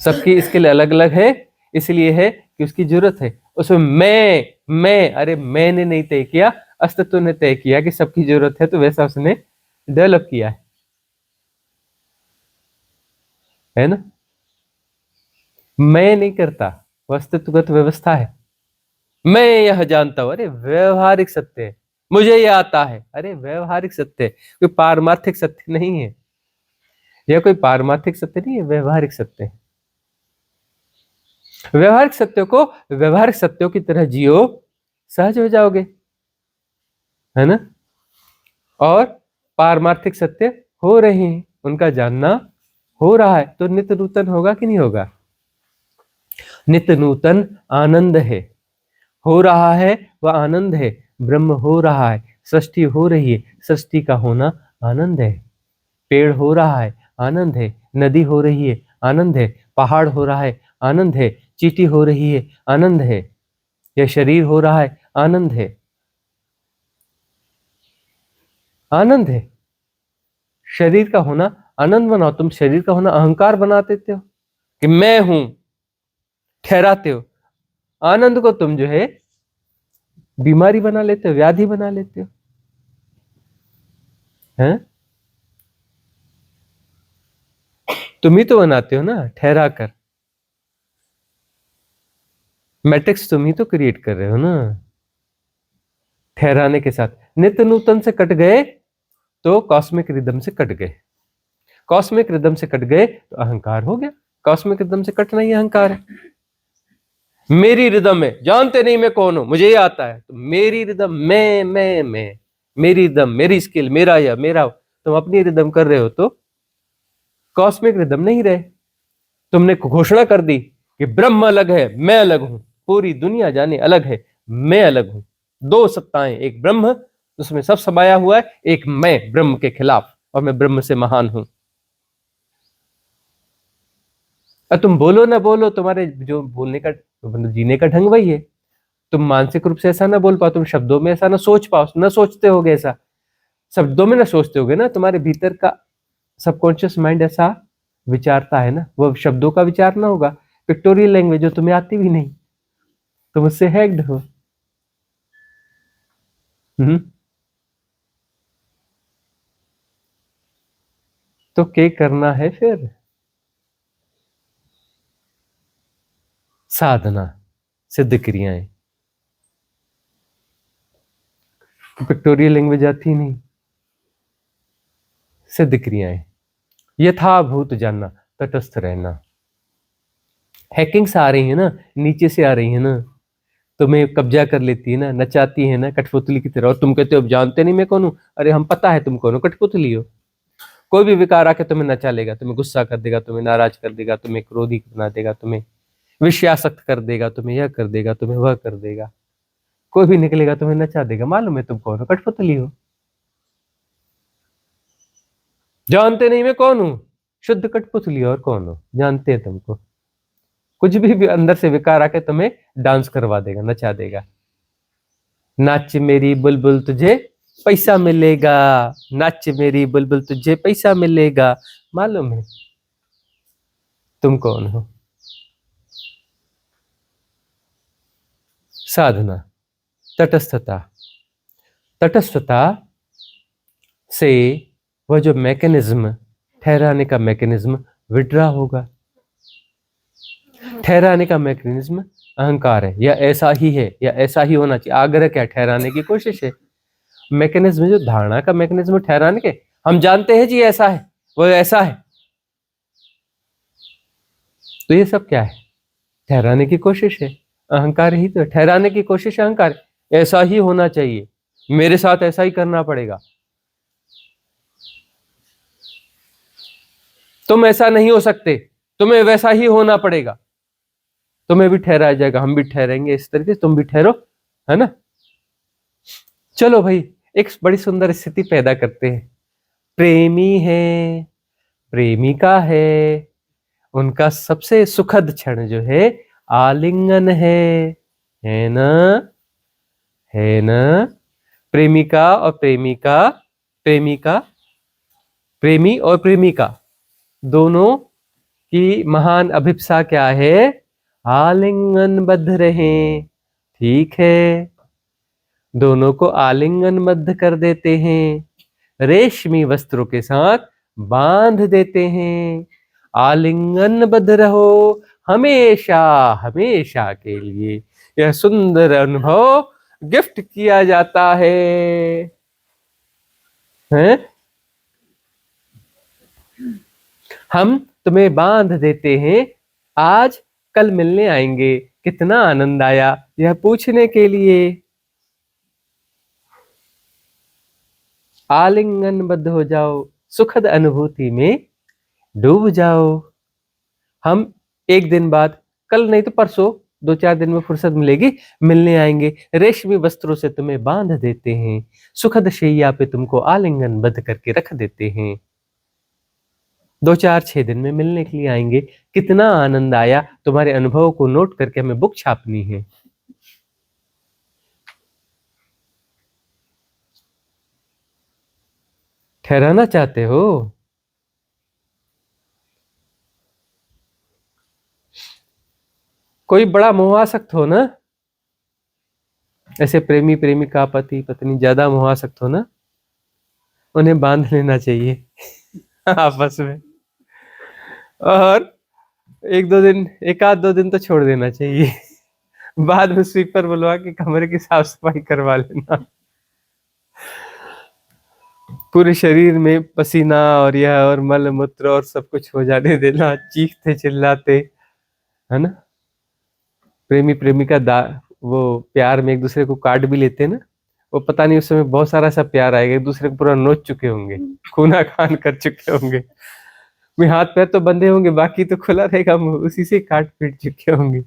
सबकी स्किल अलग अलग है, इसलिए है कि उसकी जरूरत है। उसमें मैं, अरे मैंने नहीं तय किया, अस्तित्व ने तय किया कि सबकी जरूरत है, तो वैसा उसने डेवलप किया है ना? मैं नहीं करता, वो अस्तित्वगत व्यवस्था है। मैं यह जानता हूं, अरे व्यवहारिक सत्य है, मुझे यह आता है, अरे व्यवहारिक सत्य है, कोई पारमार्थिक सत्य नहीं है, यह कोई पारमार्थिक सत्य नहीं है, व्यवहारिक सत्य है। व्यवहारिक सत्यों को व्यवहारिक सत्यों की तरह जियो, सहज हो जाओगे, है ना? और पारमार्थिक सत्य हो रहे हैं, उनका जानना हो रहा है, तो नित्य नूतन होगा कि नहीं होगा? नित्य नूतन आनंद है, हो रहा है वह आनंद है, ब्रह्म हो रहा है, सृष्टि हो रही है, सृष्टि का होना आनंद है, पेड़ हो रहा है आनंद है, नदी हो रही है आनंद है, पहाड़ हो रहा है आनंद है, चींटी हो रही है आनंद है, यह शरीर हो रहा है आनंद है, आनंद है। शरीर का होना आनंद बनाओ, तुम शरीर का होना अहंकार बना देते हो कि मैं हूं, ठहराते हो, आनंद को तुम जो है बीमारी बना लेते हो, व्याधि बना लेते हो, हैं? तुम ही तो बनाते हो ना, ठहरा कर, मैट्रिक्स तुम ही तो क्रिएट कर रहे हो ना, ठहराने के साथ। नित्य नूतन से कट गए तो कॉस्मिक रिदम से कट गए, कॉस्मिक रिदम से कट गए तो अहंकार हो गया, कॉस्मिक रिदम से कटना ही अहंकार है। मेरी रिदम में, जानते नहीं मैं कौन हूं, मुझे ये आता है, तो मेरी रिदम, मैं, मेरी रिदम, मेरी स्किल, मेरा या मेरा, तुम अपनी रिदम कर रहे हो तो कॉस्मिक रिदम नहीं रहे। तुमने घोषणा कर दी कि ब्रह्म अलग है, मैं अलग हूं, पूरी दुनिया जाने अलग है, मैं अलग हूं, दो सत्ताएं, एक ब्रह्म उसमें सब समाया हुआ है, एक मैं ब्रह्म के खिलाफ, और मैं ब्रह्म से महान हूं। और तुम बोलो ना बोलो, तुम्हारे जो बोलने का, जीने का ढंग वही है, तुम मानसिक रूप से ऐसा ना बोल पाओ, तुम शब्दों में ऐसा ना सोच पाओ, ना सोचते होगे ऐसा, शब्दों में ना सोचते होगे ना, तुम्हारे भीतर का सबकॉन्शियस माइंड ऐसा विचारता है ना, वो शब्दों का विचार ना होगा, पिक्टोरियल लैंग्वेज जो तुम्हें आती भी नहीं, तुम उससे हैक्ड हो। हम्म। तो क्या करना है फिर? साधना, सिद्ध क्रियाएं, पिक्टोरियल लैंग्वेज आती नहीं, सिद्ध क्रियाएं, यथाभूत जानना, तटस्थ रहना। हैकिंग्स आ रही है ना, नीचे से आ रही है ना, तुम्हें कब्जा कर लेती है ना, नचाती है ना कठपुतली की तरह, और तुम कहते हो अब जानते नहीं मैं कौन हूँ। अरे हम पता है तुम कौन हो, कठपुतली हो। कोई भी विकार आके तुम्हें नचा लेगा, तुम्हें गुस्सा कर देगा, तुम्हें नाराज कर देगा, तुम्हें क्रोधी बना देगा, तुम्हें विषयासक्त कर देगा, तुम्हें यह कर देगा, तुम्हें वह कर देगा। कोई भी निकलेगा तुम्हें नचा देगा। मालूम है तुम कौन हो, कठपुतली हो। जानते नहीं मैं कौन हूं, शुद्ध कठपुतली हो। और कौन हो, जानते हैं तुमको। कुछ भी अंदर से विकार आके तुम्हें डांस करवा देगा, नचा देगा। नाच मेरी बुलबुल तुझे पैसा मिलेगा, नाच मेरी बुलबुल तुझे पैसा मिलेगा। मालूम है तुम कौन हो। साधना, तटस्थता। तटस्थता से वह जो मैकेनिज्म, ठहराने का मैकेनिज्म विड्रा होगा। ठहराने का मैकेनिज्म अहंकार है, या ऐसा ही है, या ऐसा ही होना चाहिए। आग्रह क्या, ठहराने की कोशिश है। मैकेनिज्म जो धारणा का मैकेनिज्म ठहराने के, हम जानते हैं जी ऐसा है, वो ऐसा है। तो ये सब क्या है, ठहराने की कोशिश है। अहंकार ही तो, ठहराने की कोशिश अहंकार। ऐसा ही होना चाहिए, मेरे साथ ऐसा ही करना पड़ेगा, तुम ऐसा नहीं हो सकते, तुम्हें वैसा ही होना पड़ेगा, तुम्हें भी ठहराया जाएगा, हम भी ठहरेंगे इस तरीके से, तुम भी ठहरो, है ना। चलो भाई, एक बड़ी सुंदर स्थिति पैदा करते हैं। प्रेमी है, प्रेमिका है, उनका सबसे सुखद क्षण जो है आलिंगन है ना, है ना। प्रेमिका और प्रेमिका, प्रेमिका, प्रेमी और प्रेमिका दोनों की महान अभिप्सा क्या है, आलिंगनबद्ध रहें। ठीक है, दोनों को आलिंगनबद्ध कर देते हैं, रेशमी वस्त्रों के साथ बांध देते हैं। आलिंगनबद्ध रहो हमेशा, हमेशा के लिए। यह सुंदर अनुभव गिफ्ट किया जाता है, हैं? हम तुम्हें बांध देते हैं, आज कल मिलने आएंगे, कितना आनंद आया यह पूछने के लिए। आलिंगनबद्ध हो जाओ, सुखद अनुभूति में डूब जाओ। हम एक दिन बाद, कल नहीं तो परसों, 2-4 दिन में फुर्सत मिलेगी, मिलने आएंगे, रेशमी वस्त्रों से तुम्हें बांध देते हैं, सुखद शैया पे तुमको आलिंगनबद्ध करके रख देते हैं। 2-4-6 दिन में मिलने के लिए आएंगे, कितना आनंद आया, तुम्हारे अनुभव को नोट करके हमें बुक छापनी है। ठहराना चाहते हो? कोई बड़ा मोहासक्त हो ना, ऐसे प्रेमी प्रेमिका, पति पत्नी ज्यादा मोहासक्त हो ना, उन्हें बांध लेना चाहिए आपस में, और 1-2 दिन, 1-2 दिन तो छोड़ देना चाहिए। बाद में स्वीपर बुलवा के कमरे की साफ सफाई करवा लेना, पूरे शरीर में पसीना और यह और मल मूत्र और सब कुछ हो जाने देना, चीखते चिल्लाते, है ना। प्रेमी प्रेमिका वो प्यार में एक दूसरे को काट भी लेते हैं ना, वो पता नहीं उस समय बहुत सारा सा प्यार आएगा, एक दूसरे को पूरा नोच चुके होंगे, खूना खान कर चुके होंगे, में हाथ पैर तो बंधे होंगे, बाकी तो खुला रहेगा मुंह, उसी से काट पीट चुके होंगे।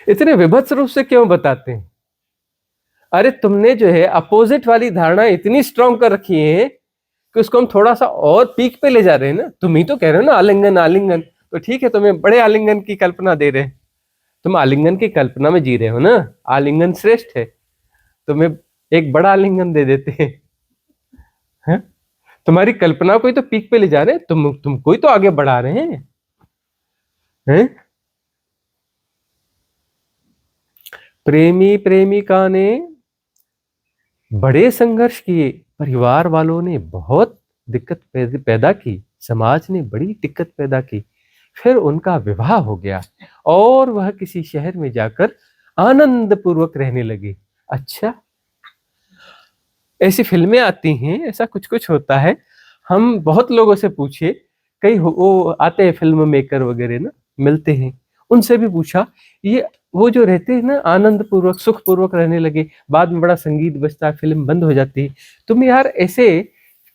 इतने विभत्स रूप से क्यों बताते हैं? अरे तुमने जो है अपोजिट वाली धारणा इतनी स्ट्रांग कर रखी है कि उसको हम थोड़ा सा और पीक पे ले जा रहे हैं ना। तुम ही तो कह रहे हो ना आलिंगन आलिंगन, तो ठीक है, तुम्हें बड़े आलिंगन की कल्पना दे रहे हैं, तुम आलिंगन की कल्पना में जी रहे हो ना, आलिंगन श्रेष्ठ है, तुम्हें एक बड़ा आलिंगन दे देते हैं। तुम्हारी कल्पना को ही तो पीक पे ले जा रहे हैं, तुमको ही तो आगे बढ़ा रहे हैं? प्रेमी प्रेमिका ने बड़े संघर्ष किए, परिवार वालों ने बहुत दिक्कत पैदा की, समाज ने बड़ी दिक्कत पैदा की, फिर उनका विवाह हो गया और वह किसी शहर में जाकर आनंद पूर्वक रहने लगे। अच्छा, ऐसी फिल्में आती हैं, ऐसा कुछ कुछ होता है। हम बहुत लोगों से पूछे, कई वो आते हैं फिल्म मेकर वगैरह ना, मिलते हैं, उनसे भी पूछा, ये वो जो रहते हैं ना आनंद पूर्वक सुख पूर्वक रहने लगे, बाद में बड़ा संगीत बजता है, फिल्म बंद हो जाती है, तुम यार ऐसे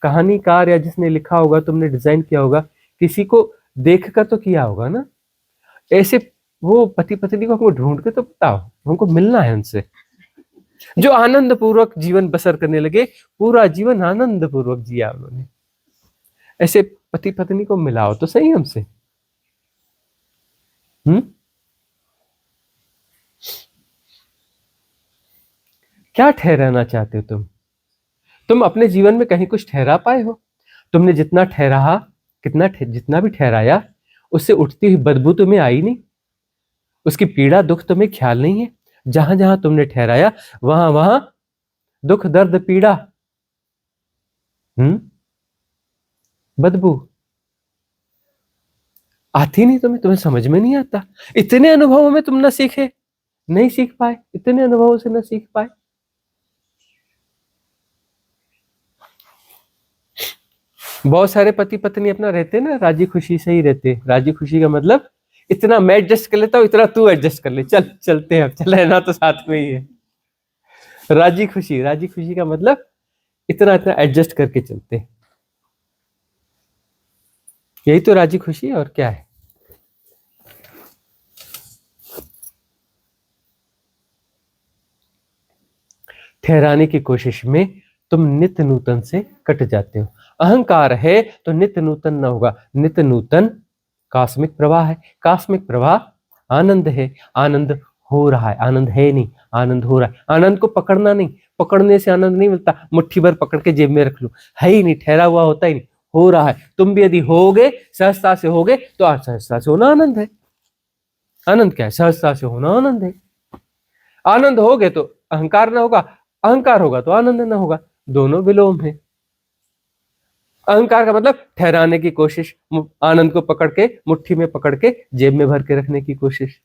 कहानीकार या जिसने लिखा होगा, तुमने डिजाइन किया होगा, किसी को देख कर तो किया होगा ना, ऐसे वो पति पत्नी को हमको ढूंढ के तो बताओ, हमको मिलना है उनसे जो आनंद पूर्वक जीवन बसर करने लगे, पूरा जीवन आनंद पूर्वक जिया उन्होंने। ऐसे पति पत्नी को मिलाओ तो सही हमसे। क्या ठहराना चाहते हो तुम अपने जीवन में कहीं कुछ ठहरा पाए हो? तुमने जितना ठहरा, जितना भी ठहराया, उससे उठती हुई बदबू तुम्हें आई नहीं? उसकी पीड़ा दुख तुम्हें ख्याल नहीं है? जहां जहां तुमने ठहराया वहां वहां दुख दर्द पीड़ा, बदबू आती नहीं तुम्हें समझ में नहीं आता। इतने अनुभवों में तुम ना सीखे, नहीं सीख पाए, इतने अनुभवों से ना सीख पाए। बहुत सारे पति पत्नी अपना रहते ना राजी खुशी से ही रहते। राजी खुशी का मतलब इतना मैं एडजस्ट कर लेता हूं, इतना तू एडजस्ट कर ले, चलते हैं, चल रहना तो साथ में ही है। राजी खुशी का मतलब इतना इतना एडजस्ट करके चलते हैं, यही तो राजी खुशी है, और क्या है। ठहराने की कोशिश में तुम नित्य नूतन से कट जाते हो। अहंकार है तो नित्य नूतन न होगा। नित्य नूतन कास्मिक प्रवाह है, कास्मिक प्रवाह आनंद है, आनंद हो रहा है, आनंद है नहीं, आनंद हो रहा है। आनंद को पकड़ना नहीं, पकड़ने से आनंद नहीं मिलता, मुट्ठी भर पकड़ के जेब में रख लो, है ही नहीं, ठहरा हुआ होता ही नहीं, हो रहा है। तुम भी यदि होगे, सहजता से होगे, तो आज सहजता से होना आनंद है। आनंद क्या है? सहजता से होना आनंद है। आनंद होगे तो अहंकार ना होगा, अहंकार होगा तो आनंद ना होगा, दोनों विलोम है। अहंकार का मतलब ठहराने की कोशिश, आनंद को पकड़ के मुट्ठी में पकड़ के जेब में भर के रखने की कोशिश,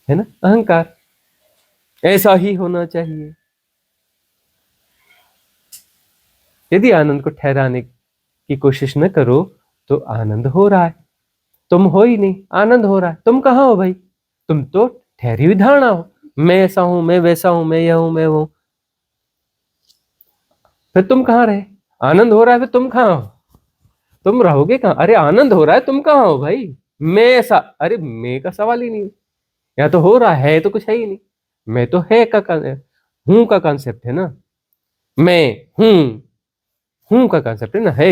है ना अहंकार। ऐसा ही होना चाहिए। यदि आनंद को ठहराने की कोशिश न करो तो आनंद हो रहा है, तुम हो ही नहीं, आनंद हो रहा है। तुम कहाँ हो भाई? तुम तो ठहरी हुई धारणा हो, मैं ऐसा हूं, मैं वैसा हूं, मैं यह हूं, मैं वो। फिर तुम कहाँ रहे? आनंद हो रहा है, फिर तुम कहाँ हो? तुम रहोगे कहाँ? अरे आनंद हो रहा है, तुम कहाँ हो भाई? मैं ऐसा, अरे मैं का सवाल ही नहीं, या तो हो रहा है तो कुछ है ही नहीं। मैं तो है का हूं का कॉन्सेप्ट है ना, मैं हूं का कॉन्सेप्ट है ना, है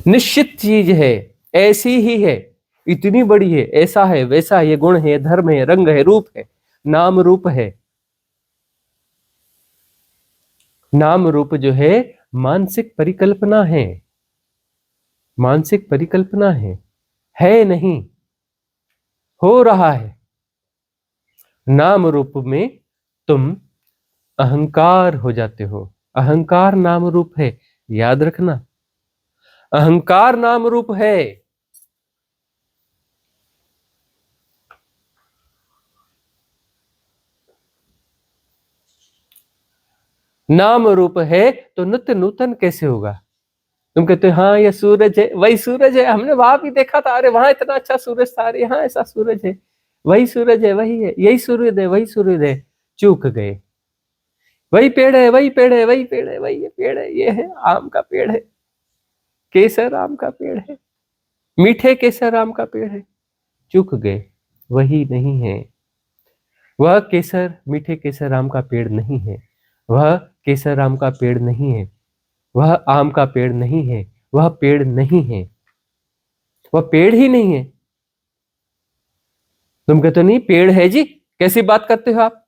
निश्चित चीज है, ऐसी ही है, इतनी बड़ी है, ऐसा है, वैसा है, ये गुण है, धर्म है, रंग है, रूप है, नाम रूप है। नाम रूप जो है मानसिक परिकल्पना है, मानसिक परिकल्पना है नहीं, हो रहा है। नाम रूप में तुम अहंकार हो जाते हो। अहंकार नाम रूप है, याद रखना, अहंकार नाम रूप है। नाम रूप है तो नित्य नूतन कैसे होगा? तुम कहते हो हाँ ये सूरज है, वही सूरज है, हमने वहां भी देखा था, अरे वहां इतना अच्छा सूरज था, अरे यहाँ ऐसा सूरज है, वही सूरज है, वही है, यही सूरज है, वही सूरज है। चूक गए। वही पेड़ है, वही पेड़ है, वही पेड़ है, वही पेड़ है, ये है आम का पेड़ है, केसर आम का पेड़ है, मीठे केसर आम का पेड़ है। चूक गए, वही नहीं है। वह केसर, मीठे केसर आम का पेड़ नहीं है, वह केसर आम का पेड़ नहीं है, वह आम का पेड़ नहीं है, वह पेड़ नहीं है, वह पेड़ ही नहीं है। तुम कहते नहीं पेड़ है जी, कैसी बात करते हो आप?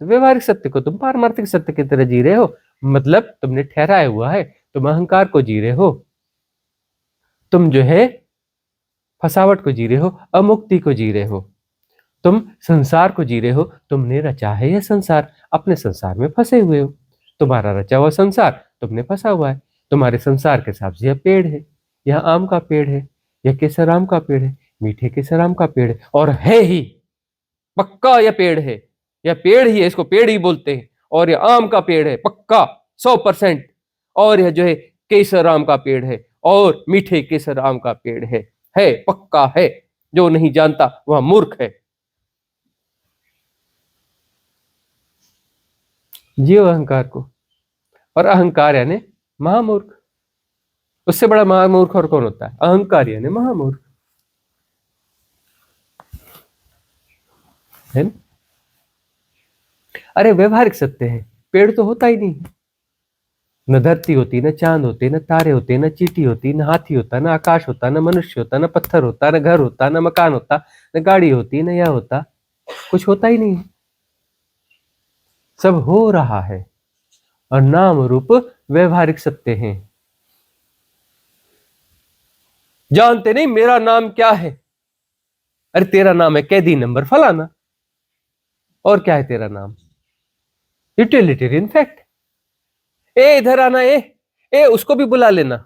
तो व्यवहारिक सत्य को तुम पारमार्थिक सत्य की तरह जी रहे हो, मतलब तुमने ठहराया हुआ है, तुम अहंकार को जी रहे हो, तुम जो है फसावट को जी रहे हो, अमुक्ति को जी रहे हो, तुम संसार को जी रहे हो। तुमने रचा है यह संसार, अपने संसार में फंसे हुए हो। तुम्हारा रचा हुआ संसार, तुमने फंसा हुआ है। तुम्हारे संसार के हिसाब से यह पेड़ है, यह आम का पेड़ है, यह केसर आम का पेड़ है, मीठे केसर आम का पेड़ है, और है ही पक्का यह पेड़ है, यह पेड़ ही है, इसको पेड़ ही बोलते हैं। और यह आम का पेड़ है पक्का 100%, और यह जो है केसर आम का पेड़ है, और मीठे केसर आम का पेड़ है पक्का है, जो नहीं जानता वह मूर्ख है। जियो अहंकार को। और अहंकार यानी महामूर्ख। उससे बड़ा महामूर्ख और कौन होता है? अहंकार यानी महामूर्ख, है ना? अरे व्यवहारिक सत्य है, पेड़ तो होता ही नहीं, न धरती होती, न चांद होते, न तारे होते, न चींटी होती, न हाथी होता, न आकाश होता, न मनुष्य होता, न पत्थर होता, न घर होता, न मकान होता, न गाड़ी होती, न यह होता, कुछ होता ही नहीं। सब हो रहा है और नाम रूप व्यवहारिक सत्य हैं। जानते नहीं मेरा नाम क्या है? अरे तेरा नाम है कैदी नंबर फलाना। और क्या है तेरा नाम? Utilitarian fact. ए इधर आना, ए उसको भी बुला लेना,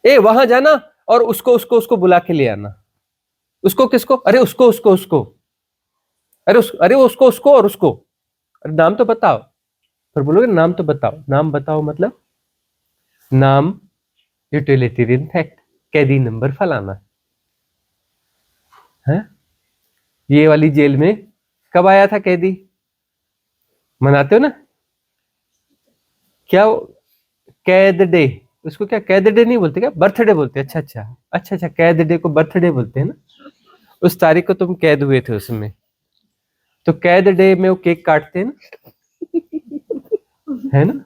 ए वहां जाना और उसको उसको उसको बुला के ले आना। उसको किसको? अरे उसको उसको उसको, अरे उसको उसको और उसको। अरे नाम तो बताओ। फिर बोलोगे नाम तो बताओ। नाम बताओ मतलब नाम यूटिलिटेरियन फैक्ट, कैदी नंबर फलाना है। ये वाली जेल में कब आया था कैदी? मनाते हो ना क्या? कैद डे, उसको क्या कैद डे नहीं बोलते क्या? बर्थडे बोलते। अच्छा अच्छा अच्छा अच्छा, कैद डे को बर्थडे बोलते हैं ना। उस तारीख को तुम कैद हुए थे उसमें, तो कैद डे में वो केक काटते हैं ना, है ना?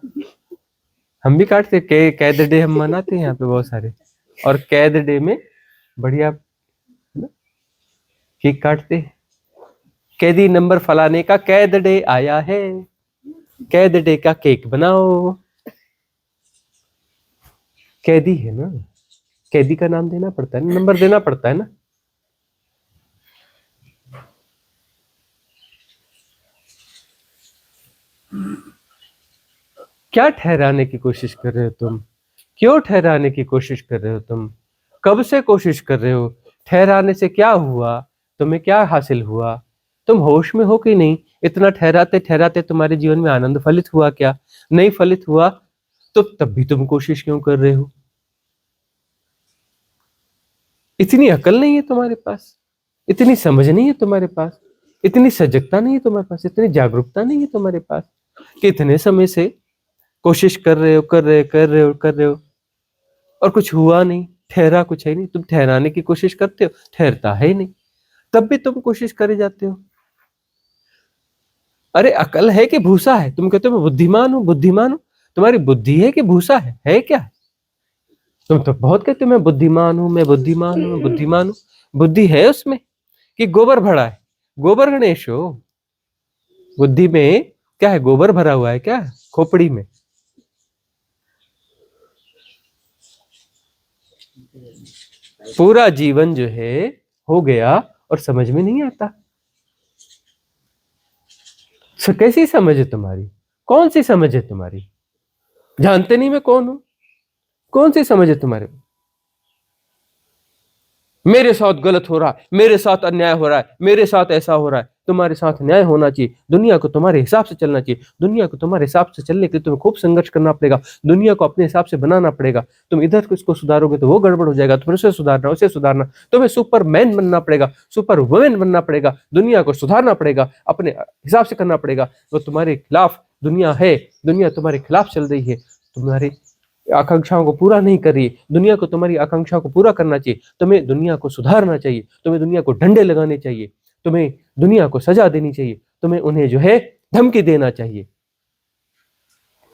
हम भी काटते हैं कैद डे, हम मनाते हैं यहाँ पे बहुत सारे। और कैद डे में बढ़िया, है ना, केक काटते हैं। कैदी नंबर फलाने का कैद डे आया है, कैद डे का केक बनाओ। कैदी है ना, कैदी का नाम देना पड़ता है, नंबर देना पड़ता है ना। क्या ठहराने की कोशिश कर रहे हो तुम? क्यों ठहराने की कोशिश कर रहे हो तुम? कब से कोशिश कर रहे हो? ठहराने से क्या हुआ? तुम्हें क्या हासिल हुआ? तुम होश में हो कि नहीं? इतना ठहराते ठहराते तुम्हारे जीवन में आनंद फलित हुआ क्या? नहीं फलित हुआ तो तब भी तुम कोशिश क्यों कर रहे हो? इतनी अकल नहीं है तुम्हारे पास, इतनी समझ नहीं है तुम्हारे पास, इतनी सजगता नहीं है तुम्हारे पास, इतनी जागरूकता नहीं है तुम्हारे पास कि इतने समय से कोशिश कर रहे हो कर रहे हो कर रहे हो कर रहे हो और कुछ हुआ नहीं, ठहरा कुछ है नहीं। तुम ठहराने की कोशिश करते हो, ठहरता है ही नहीं, तब भी तुम कोशिश करे जाते हो। अरे अकल है कि भूसा है? तुम कहते हो मैं बुद्धिमान हूं बुद्धिमान हूं, तुम्हारी बुद्धि है कि भूसा है क्या? तुम तो बहुत कहते हो मैं बुद्धिमान हूं मैं बुद्धिमान हूं मैं बुद्धिमान हूं। बुद्धि है उसमें कि गोबर भरा है? गोबर गणेश हो। बुद्धि में क्या है? गोबर भरा हुआ है क्या खोपड़ी में? पूरा जीवन जो है हो गया और समझ में नहीं आता। कैसी समझ है तुम्हारी? कौन सी समझ है तुम्हारी? जानते नहीं मैं कौन हूं? कौन सी समझ है तुम्हारे? मेरे साथ गलत हो रहा है, मेरे साथ अन्याय हो रहा है, मेरे साथ ऐसा हो रहा है। तुम्हारे साथ न्याय होना चाहिए, दुनिया को तुम्हारे हिसाब से चलना चाहिए। दुनिया को तुम्हारे हिसाब से चलने के लिए तुम्हें खूब संघर्ष करना पड़ेगा, दुनिया को अपने हिसाब से बनाना पड़ेगा। तुम इधर इसको सुधारोगे तो वो गड़बड़ हो जाएगा, तुम्हें उसे सुधारना उसे सुधारना, तुम्हें सुपरमैन बनना पड़ेगा, सुपर वुमेन बनना पड़ेगा, दुनिया को सुधारना पड़ेगा, अपने हिसाब से करना पड़ेगा। वो तुम्हारे खिलाफ दुनिया है, दुनिया तुम्हारे खिलाफ चल रही है, तुम्हारे आकांक्षाओं को पूरा नहीं कर रही है। दुनिया को तुम्हारी आकांक्षाओं को पूरा करना चाहिए, तुम्हें दुनिया को सुधारना चाहिए, तुम्हें दुनिया को डंडे लगाने चाहिए, तुम्हें दुनिया को सजा देनी चाहिए, तुम्हें उन्हें जो है धमकी देना चाहिए,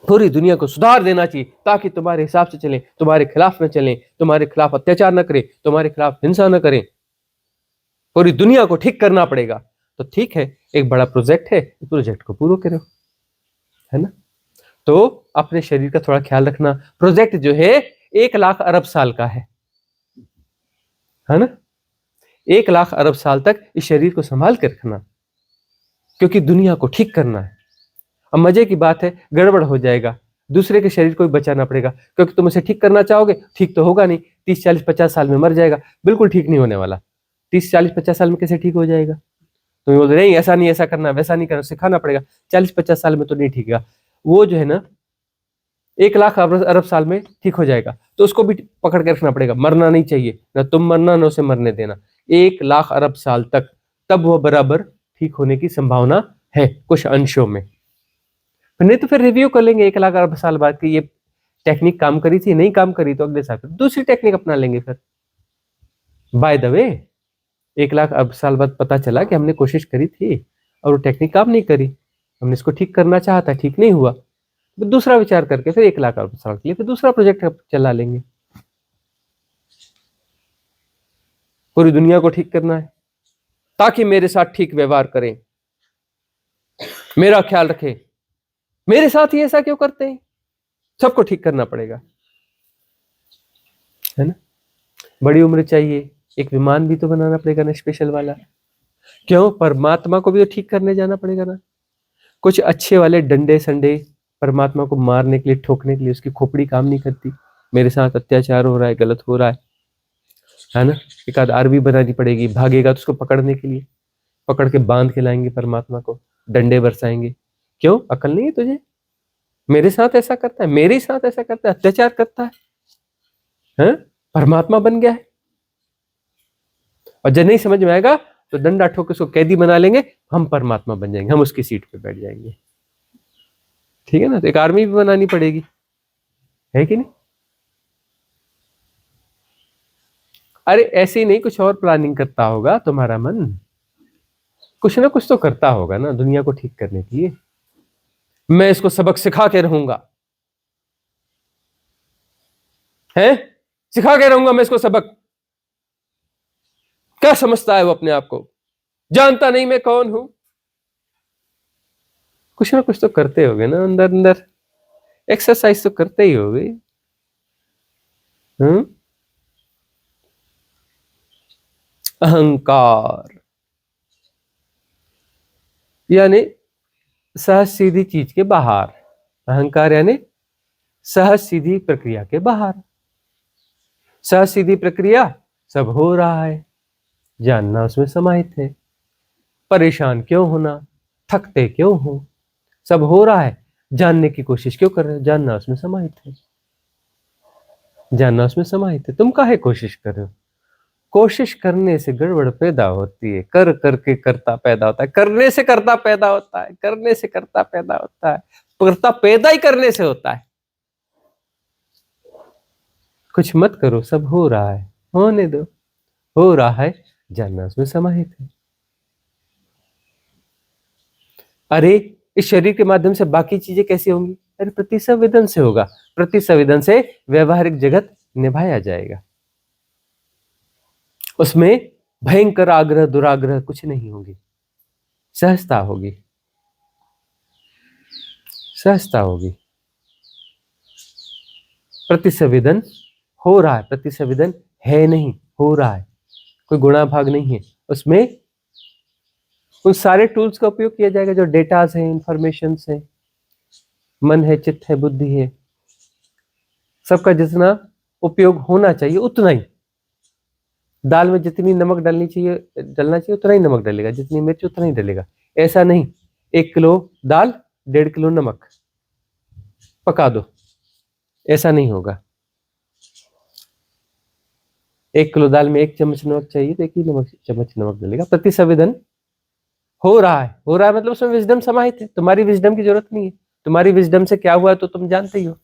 पूरी दुनिया को सुधार देना चाहिए ताकि तुम्हारे हिसाब से चलें, तुम्हारे खिलाफ न चलें, तुम्हारे खिलाफ अत्याचार न करें, तुम्हारे खिलाफ हिंसा न करें। पूरी दुनिया को ठीक करना पड़ेगा। तो ठीक है, एक बड़ा प्रोजेक्ट है, इस प्रोजेक्ट को पूरा करो, है ना? तो अपने शरीर का थोड़ा ख्याल रखना। प्रोजेक्ट जो है 1,00,000 अरब साल का है ना? 1,00,000 अरब साल तक इस शरीर को संभाल के रखना, क्योंकि दुनिया को ठीक करना है। अब मजे की बात है, गड़बड़ हो जाएगा, दूसरे के शरीर को भी बचाना पड़ेगा, क्योंकि तुम उसे ठीक करना चाहोगे, ठीक तो होगा नहीं, 30 40 50 साल में मर जाएगा, बिल्कुल ठीक नहीं होने वाला। 30 40 50 साल में कैसे ठीक हो जाएगा? तुम्हें बोल नहीं ऐसा नहीं, ऐसा करना, वैसा नहीं करना, सिखाना पड़ेगा, 40 50 साल में तो नहीं ठीक है। वो जो है ना, 1 लाख अरब साल में ठीक हो जाएगा, तो उसको भी पकड़ के रखना पड़ेगा, मरना नहीं चाहिए, ना तुम मरना ना उसे मरने देना, 1 लाख अरब साल तक, तब वो बराबर ठीक होने की संभावना है कुछ अंशों में। फिर नहीं तो फिर रिव्यू कर लेंगे 1 लाख अरब साल बाद कि ये टेक्निक काम करी थी, नहीं काम करी तो अगले साल फिर दूसरी टेक्निक अपना लेंगे। फिर बाय द वे 1 लाख अरब साल बाद पता चला कि हमने कोशिश करी थी और वो टेक्निक काम नहीं करी, हमने इसको ठीक करना चाहा था, ठीक नहीं हुआ, तो दूसरा विचार करके फिर 1 लाख अरब साल के लिए फिर दूसरा प्रोजेक्ट चला लेंगे। पूरी दुनिया को ठीक करना है ताकि मेरे साथ ठीक व्यवहार करें, मेरा ख्याल रखें, मेरे साथ ही ऐसा क्यों करते हैं, सबको ठीक करना पड़ेगा, है ना। बड़ी उम्र चाहिए, एक विमान भी तो बनाना पड़ेगा ना, स्पेशल वाला। क्यों, परमात्मा को भी तो ठीक करने जाना पड़ेगा ना। कुछ अच्छे वाले डंडे संडे परमात्मा को मारने के लिए, ठोकने के लिए उसकी खोपड़ी काम नहीं करती, मेरे साथ अत्याचार हो रहा है, गलत हो रहा है ना। एक आध आर्मी बनानी पड़ेगी, भागेगा तो उसको पकड़ने के लिए, पकड़ के बांध के लाएंगे परमात्मा को, डंडे बरसाएंगे। क्यों, अकल नहीं है तुझे, मेरे साथ ऐसा करता है, मेरे साथ ऐसा करता है, अत्याचार करता है, परमात्मा बन गया है। और जब नहीं समझ में आएगा तो डंडा ठोक के उसको कैदी बना लेंगे, हम परमात्मा बन जाएंगे, हम उसकी सीट पे बैठ जाएंगे, ठीक है ना। तो एक आर्मी भी बनानी पड़ेगी, है कि नहीं। अरे ऐसे ही नहीं, कुछ और प्लानिंग करता होगा तुम्हारा मन, कुछ ना कुछ तो करता होगा ना दुनिया को ठीक करने के लिए। मैं इसको सबक सिखा के रहूंगा, है, सिखा के रहूंगा मैं इसको सबक। क्या समझता है वो अपने आप को, जानता नहीं मैं कौन हूं। कुछ ना कुछ तो करते होगे ना अंदर अंदर, एक्सरसाइज तो करते ही होगे। अहंकार यानी सहज सीधी चीज के बाहर, अहंकार यानी सहज सीधी प्रक्रिया के बाहर। सहज सीधी प्रक्रिया, सब हो रहा है, जानना उसमें समाहित है। परेशान क्यों होना, थकते क्यों हो, सब हो रहा है, जानने की कोशिश क्यों कर रहे हो, जानना उसमें समाहित है, जानना उसमें समाहित है। तुम काहे कोशिश कर रहे हो, कोशिश करने से गड़बड़ पैदा होती है, कर करके करता पैदा होता है, करने से करता पैदा होता है, करने से करता पैदा होता है, करता पैदा ही करने से होता है। कुछ मत करो, सब हो रहा है, होने दो, हो रहा है, जानना उसमें समाहित है। अरे इस शरीर के माध्यम से बाकी चीजें कैसी होंगी, अरे प्रतिसंवेदन से होगा, प्रतिसंवेदन से व्यवहारिक जगत निभाया जाएगा, उसमें भयंकर आग्रह दुराग्रह कुछ नहीं होगी, सहजता होगी, सहजता होगी। प्रतिसंवेदन हो रहा है, प्रतिसंवेदन है नहीं, हो रहा है, कोई गुणा भाग नहीं है उसमें। उन सारे टूल्स का उपयोग किया जाएगा जो डेटास है, इंफॉर्मेशन है, मन है, चित्त है, बुद्धि है, सबका जितना उपयोग होना चाहिए उतना ही। दाल में जितनी नमक डलना चाहिए उतना ही नमक डलेगा, जितनी मिर्च उतना ही डलेगा। ऐसा नहीं 1 किलो दाल 1.5 किलो नमक पका दो, ऐसा नहीं होगा। 1 किलो दाल में 1 चम्मच नमक चाहिए तो 1 ही चम्मच नमक डलेगा। प्रतिसंवेदन हो रहा है, हो रहा है मतलब उसमें विजडम समाहित है, तुम्हारी विजडम की जरूरत नहीं है। तुम्हारी विजडम से क्या हुआ तो तुम जानते ही हो,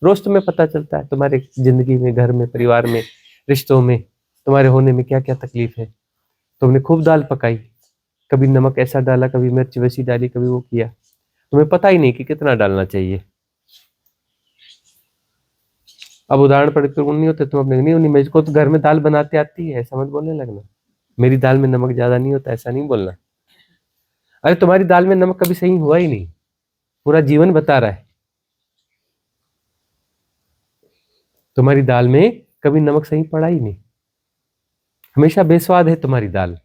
रोज तुम्हें पता चलता है, तुम्हारे जिंदगी में, घर में, परिवार में, रिश्तों में, तुम्हारे होने में क्या क्या तकलीफ है। तुमने खूब दाल पकाई, कभी नमक ऐसा डाला, कभी मिर्च वैसी डाली, कभी वो किया, तुम्हें पता ही नहीं कि कितना डालना चाहिए। अब उदाहरण पढ़ कर नहीं होते तुम अपने, नहीं होनी, मेरे को तो घर में दाल बनाते आती है, ऐसा मत बोलने लगना, मेरी दाल में नमक ज्यादा नहीं होता, ऐसा नहीं बोलना। अरे तुम्हारी दाल में नमक कभी सही हुआ ही नहीं, पूरा जीवन बता रहा है, तुम्हारी दाल में कभी नमक सही पड़ा ही नहीं, हमेशा बेस्वाद है तुम्हारी दाल,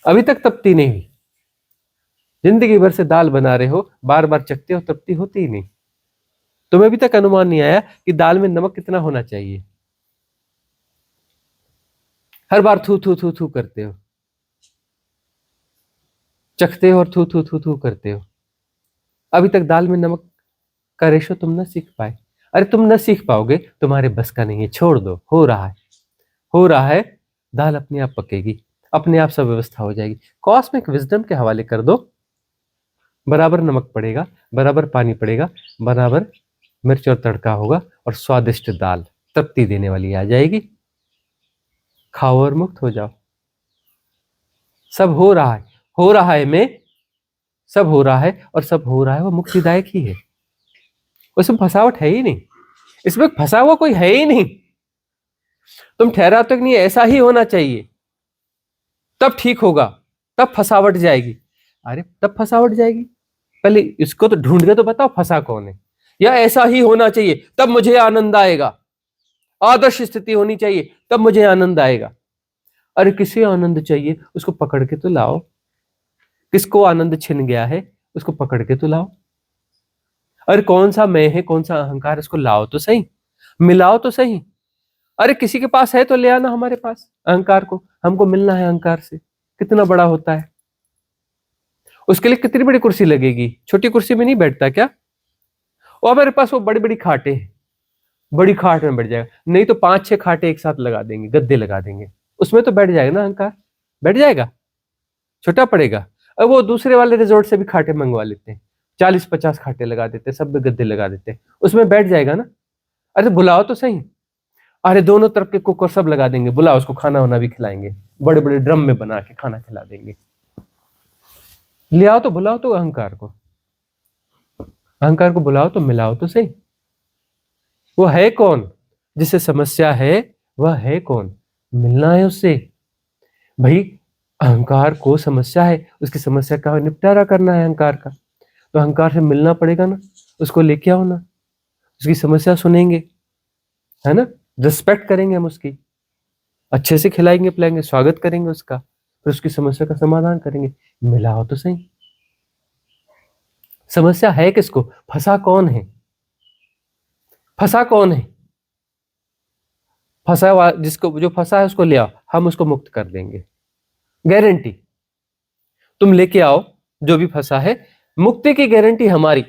अभी तक तृप्ति नहीं हुई। जिंदगी भर से दाल बना रहे हो, बार बार चखते हो, तृप्ति होती ही नहीं। तुम्हें अभी तक अनुमान नहीं आया कि दाल में नमक कितना होना चाहिए, हर बार थू थू थू थू करते हो, चखते हो और थू थू थू थू करते हो। अभी तक दाल में नमक का रेशो तुम न सीख पाए। अरे तुम न सीख पाओगे, तुम्हारे बस का नहीं है, छोड़ दो। हो रहा है, हो रहा है, दाल अपने आप पकेगी, अपने आप सब व्यवस्था हो जाएगी। कॉस्मिक विजडम के हवाले कर दो, बराबर नमक पड़ेगा, बराबर पानी पड़ेगा, बराबर मिर्च और तड़का होगा, और स्वादिष्ट दाल तृप्ति देने वाली आ जाएगी। खाओ और मुक्त हो जाओ। सब हो रहा है, हो रहा है में, सब हो रहा है, और सब हो रहा है वो मुक्तिदायक ही है। उसमें फंसावट है ही नहीं, इसमें फंसा हुआ कोई है ही नहीं। तुम ठहराते हो कि नहीं ऐसा ही होना चाहिए, तब ठीक होगा, तब फंसावट जाएगी। अरे तब फंसावट जाएगी, पहले इसको तो ढूंढ के तो बताओ फंसा कौन है। या ऐसा ही होना चाहिए तब मुझे आनंद आएगा, आदर्श स्थिति होनी चाहिए तब मुझे आनंद आएगा। अरे किसे आनंद चाहिए, उसको पकड़ के तो लाओ। किसको आनंद छिन गया है, उसको पकड़ के तो लाओ। अरे कौन सा मैं है, कौन सा अहंकार, इसको लाओ तो सही, मिलाओ तो सही। अरे किसी के पास है तो ले आना हमारे पास अहंकार को, हमको मिलना है अहंकार से। कितना बड़ा होता है, उसके लिए कितनी बड़ी कुर्सी लगेगी, छोटी कुर्सी में नहीं बैठता क्या? और हमारे पास वो बड़ी बड़ी खाटे हैं, बड़ी खाट में बैठ जाएगा। नहीं तो 5-6 खाटे एक साथ लगा देंगे, गद्दे लगा देंगे, उसमें तो बैठ जाएगा ना अहंकार, बैठ जाएगा। छोटा पड़ेगा। अब वो दूसरे वाले रिजॉर्ट से भी खाटे मंगवा लेते हैं, 40-50 खाटे लगा देते हैं, सब में गद्दे लगा देते हैं, उसमें बैठ जाएगा ना। अरे बुलाओ तो सही। अरे दोनों तरफ के कुकर सब लगा देंगे, बुलाओ, उसको खाना वाना भी खिलाएंगे, बड़े बड़े ड्रम में बना के खाना खिला देंगे। ले आओ तो, बुलाओ तो अहंकार को, अहंकार को बुलाओ तो, मिलाओ तो सही। वो है कौन जिसे समस्या है, वह है कौन, मिलना है उससे। भाई अहंकार को समस्या है, उसकी समस्या का निपटारा करना है अहंकार का, तो अहंकार से मिलना पड़ेगा ना, उसको लेके आओ ना, उसकी समस्या सुनेंगे, है ना, रिस्पेक्ट करेंगे हम उसकी, अच्छे से खिलाएंगे पिलाएंगे, स्वागत करेंगे उसका, फिर उसकी समस्या का समाधान करेंगे। मिलाओ तो सही। समस्या है किसको, फंसा कौन है, फंसा कौन है? फंसा हुआ, जिसको जो फंसा है उसको ले आओ, हम उसको मुक्त कर देंगे, गारंटी। तुम लेके आओ जो भी फंसा है, मुक्ति की गारंटी हमारी।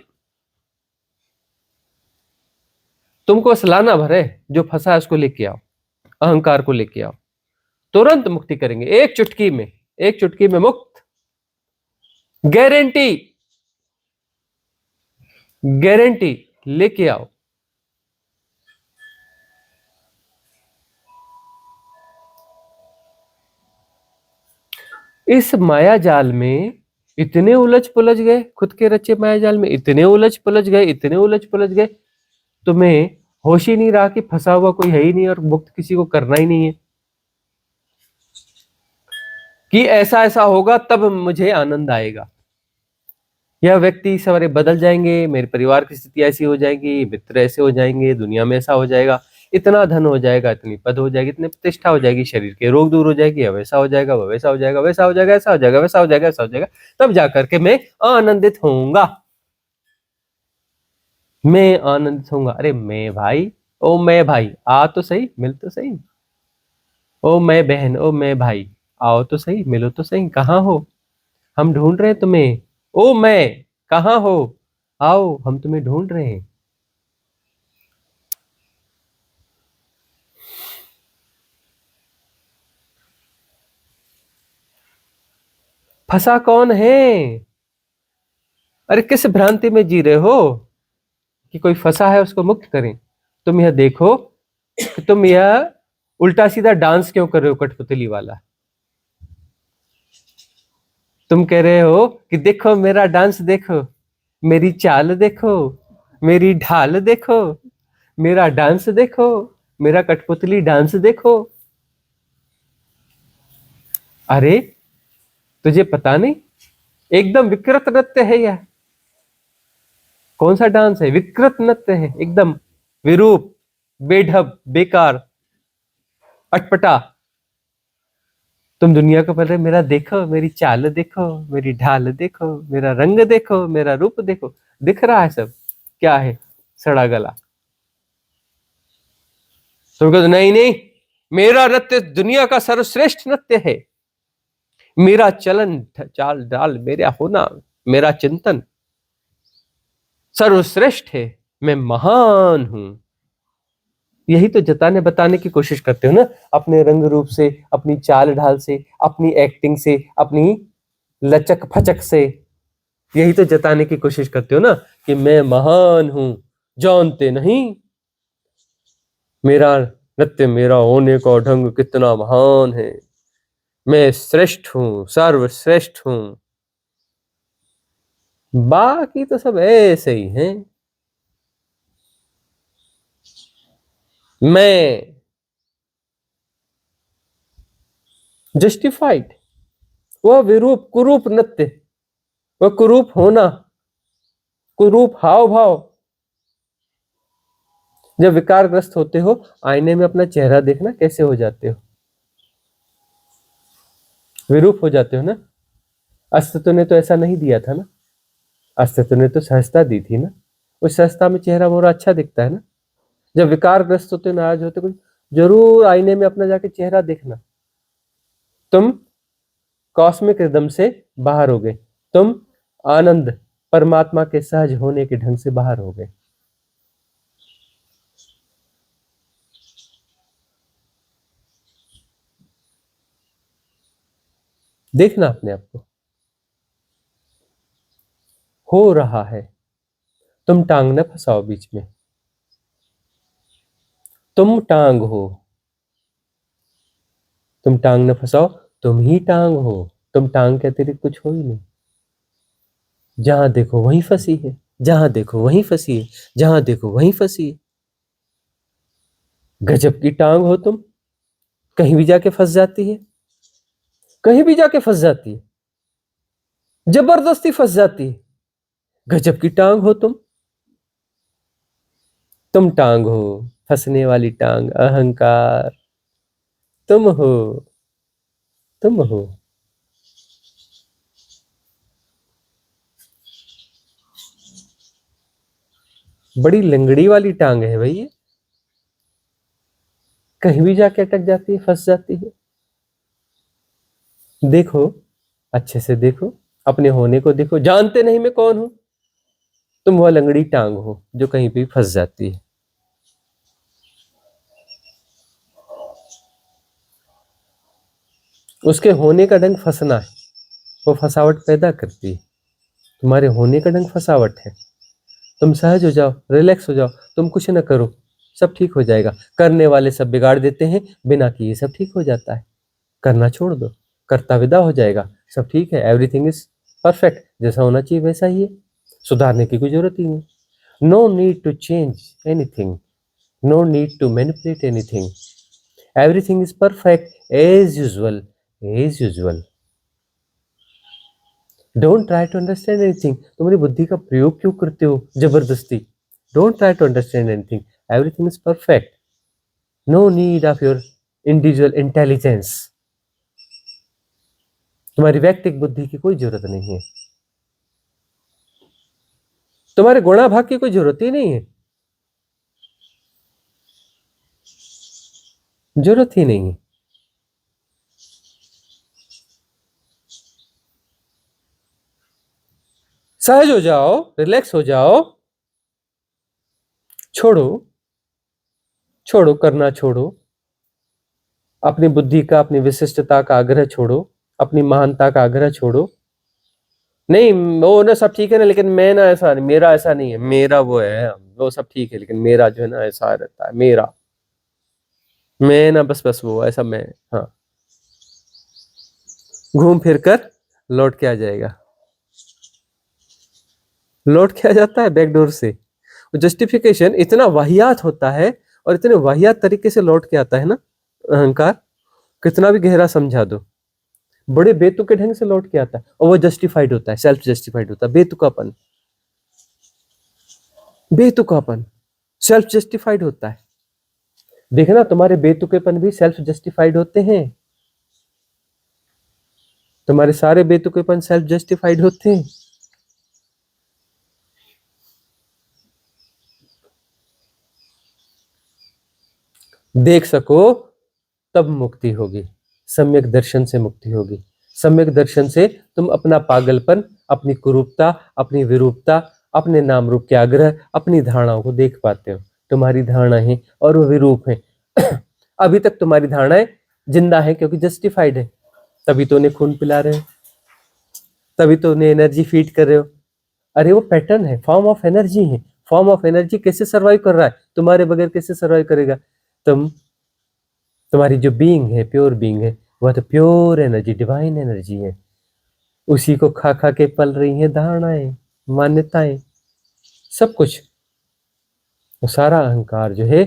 तुमको बस लाना भर है, जो फंसा है उसको लेके आओ, अहंकार को लेके आओ, तुरंत मुक्ति करेंगे, एक चुटकी में, एक चुटकी में मुक्त, गारंटी, गारंटी। लेके आओ। इस माया जाल में इतने उलझ पुलझ गए, खुद के रचे माया जाल में इतने उलझ पुलझ गए, इतने उलझ पुलझ गए, तुम्हें होश ही नहीं रहा कि फंसा हुआ कोई है ही नहीं और मुक्त किसी को करना ही नहीं है, कि ऐसा ऐसा होगा तब मुझे आनंद आएगा, यह व्यक्ति सारे बदल जाएंगे, मेरे परिवार की स्थिति ऐसी हो जाएगी, मित्र ऐसे हो जाएंगे, दुनिया में ऐसा हो जाएगा, इतना धन हो जाएगा, इतनी पद हो जाएगी, इतनी प्रतिष्ठा हो जाएगी, शरीर के रोग दूर हो जाएगी, वैसा हो जाएगा, वैसा हो जाएगा, वैसा हो जाएगा, ऐसा हो जाएगा, वैसा हो जाएगा, ऐसा हो जाएगा, तब जाकर के मैं आनंदित होऊंगा, मैं आनंदित होऊंगा। अरे मैं भाई, ओ मैं भाई, आ तो सही, मिल तो सही। ओ मैं बहन, ओ मैं भाई, आओ तो सही, मिलो तो सही, कहाँ हो, हम ढूंढ रहे हैं तुम्हें। ओ मैं, कहाँ हो, आओ, हम तुम्हें ढूंढ रहे हैं। फंसा कौन है? अरे किस भ्रांति में जी रहे हो कि कोई फंसा है उसको मुक्त करें? तुम यह देखो कि तुम यह उल्टा सीधा डांस क्यों कर रहे हो, कठपुतली वाला। तुम कह रहे हो कि देखो मेरा डांस देखो, मेरी चाल देखो, मेरी ढाल देखो, मेरा डांस देखो, मेरा कठपुतली डांस देखो। अरे तुझे पता नहीं, एकदम विकृत नृत्य है यह। कौन सा डांस है, विकृत नृत्य है, एकदम विरूप, बेढब, बेकार, अटपटा। तुम दुनिया को बोल रहे मेरा देखो, मेरी चाल देखो, मेरी ढाल देखो, मेरा रंग देखो, मेरा रूप देखो। दिख रहा है सब, क्या है, सड़ा गला। तुम कहते नहीं नहीं, मेरा नृत्य दुनिया का सर्वश्रेष्ठ नृत्य है, मेरा चलन चाल डाल, मेरा होना, मेरा चिंतन, सर्वश्रेष्ठ है, मैं महान हूं। यही तो जताने बताने की कोशिश करते हो ना, अपने रंग रूप से, अपनी चाल ढाल से, अपनी एक्टिंग से, अपनी लचक फचक से। यही तो जताने की कोशिश करते हो ना कि मैं महान हूं। जानते नहीं मेरा नृत्य, मेरा होने का ढंग कितना महान है। मैं श्रेष्ठ हूं, सर्वश्रेष्ठ हूं। बाकी तो सब ऐसे ही हैं। मैं जस्टिफाइड, वह विरूप कुरूप नृत्य, वह कुरूप होना, कुरूप हाव भाव। जब विकारग्रस्त होते हो, आईने में अपना चेहरा देखना, कैसे हो जाते हो, विरूप हो जाते हो ना। अस्तित्व ने तो ऐसा नहीं दिया था ना, अस्तित्व ने तो सहजता दी थी ना। उस सहजता में चेहरा मोरा अच्छा दिखता है ना। जब विकारग्रस्त होते, नाराज होते कुछ, जरूर आईने में अपना जाके चेहरा देखना। तुम कॉस्मिक रिदम से बाहर हो गए, तुम आनंद परमात्मा के सहज होने के ढंग से बाहर हो गए। देखना अपने आप को, हो रहा है। तुम टांग न फंसाओ बीच में, तुम टांग हो, तुम टांग न फंसाओ, तुम ही टांग हो। तुम टांग के अतिरिक्त कुछ हो ही नहीं। जहां देखो वहीं फंसी है, जहां देखो वहीं फंसी है, जहां देखो वहीं फंसी है। गजब की टांग हो तुम, कहीं भी जाके फंस जाती है, कहीं भी जाके फंस जाती है, जबरदस्ती फंस जाती है। गजब की टांग हो तुम टांग हो, फंसने वाली टांग अहंकार। तुम हो, तुम हो। बड़ी लंगड़ी वाली टांग है भाई ये, कहीं भी जाके अटक जाती है, फंस जाती है। देखो, अच्छे से देखो, अपने होने को देखो। जानते नहीं मैं कौन हूं, तुम वह लंगड़ी टांग हो जो कहीं भी फंस जाती है। उसके होने का ढंग फंसना है, वो फंसावट पैदा करती है। तुम्हारे होने का ढंग फंसावट है। तुम सहज हो जाओ, रिलैक्स हो जाओ, तुम कुछ ना करो, सब ठीक हो जाएगा। करने वाले सब बिगाड़ देते हैं, बिना किए सब ठीक हो जाता है। करना छोड़ दो, करता विदा हो जाएगा, सब ठीक है। एवरीथिंग इज परफेक्ट, जैसा होना चाहिए वैसा ही है। सुधारने की कोई जरूरत ही नहीं। No need to change anything, no need to manipulate anything. Everything is perfect as usual, as usual. Don't try to understand anything. तुम्हारी बुद्धि का प्रयोग क्यों करते हो जबरदस्ती? Don't try to understand anything, everything is perfect. No need of your individual intelligence. तुम्हारी व्यक्तिगत बुद्धि की कोई जरूरत नहीं है, तुम्हारे गुणा भाग की कोई जरूरत ही नहीं है, जरूरत ही नहीं है। सहज हो जाओ, रिलैक्स हो जाओ, छोड़ो, छोड़ो, करना छोड़ो, अपनी बुद्धि का, अपनी विशिष्टता का आग्रह छोड़ो, अपनी महानता का आग्रह छोड़ो। नहीं, वो ना सब ठीक है ना, लेकिन मैं ना ऐसा नहीं, मेरा ऐसा नहीं है, मेरा वो है, वो सब ठीक है, लेकिन मेरा जो है ना ऐसा रहता है, मेरा, मैं ना बस बस वो ऐसा मैं। हाँ, घूम फिर कर लौट के आ जाएगा, लौट के आ जाता है बैकडोर से। जस्टिफिकेशन इतना वाहियात होता है, और इतने वाहियात तरीके से लौट के आता है ना अहंकार, कितना भी गहरा समझा दो, बड़े बेतुके ढंग से लौट के आता है। और वो जस्टिफाइड होता है, सेल्फ जस्टिफाइड होता है। बेतुकापन, बेतुकापन सेल्फ जस्टिफाइड होता है। देखना, तुम्हारे बेतुकेपन भी सेल्फ जस्टिफाइड होते हैं, तुम्हारे सारे बेतुकेपन सेल्फ जस्टिफाइड होते हैं। देख सको तब मुक्ति होगी, सम्यक दर्शन से मुक्ति होगी। सम्यक दर्शन से तुम अपना पागलपन, अपनी कुरूपता, अपनी विरूपता, अपने नाम रूप के आग्रह, अपनी धारणाओं को देख पाते हो। तुम्हारी धारणाएं और वो विरूप है। अभी तक तुम्हारी धारणाएं जिंदा है क्योंकि जस्टिफाइड है, तभी तो उन्हें खून पिला रहे हो, तभी तो उन्हें एनर्जी फीड कर रहे हो। अरे वो पैटर्न है, फॉर्म ऑफ एनर्जी है। फॉर्म ऑफ एनर्जी कैसे सर्वाइव कर रहा है? तुम्हारे बगैर कैसे सर्वाइव करेगा? तुम्हारी जो बीइंग है, प्योर बीइंग है, वह तो प्योर एनर्जी, डिवाइन एनर्जी है। उसी को खा खा के पल रही है धारणाएं, मान्यताएं, सब कुछ। वो सारा अहंकार जो है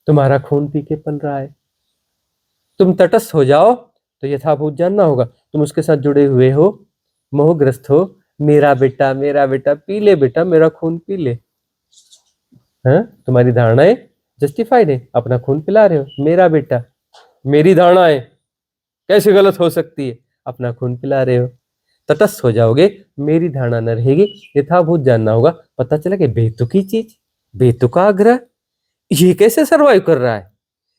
तुम्हारा खून पी के पल रहा है। तुम तटस्थ हो जाओ तो यथाभूत जानना होगा। तुम उसके साथ जुड़े हुए हो, मोहग्रस्त हो, मेरा बेटा पी ले बेटा, मेरा खून पी ले। हाँ, तुम्हारी धारणाएं जस्टिफाइड है, अपना खून पिला रहे हो। मेरा बेटा, मेरी धारणाएं कैसे गलत हो सकती है? अपना खून पिला रहे हो। तटस्थ हो जाओगे, मेरी धारणा न रहेगी, यथाभूत जानना होगा। पता चला कि बेतुकी चीज, बेतुका आग्रह, ये कैसे सर्वाइव कर रहा है?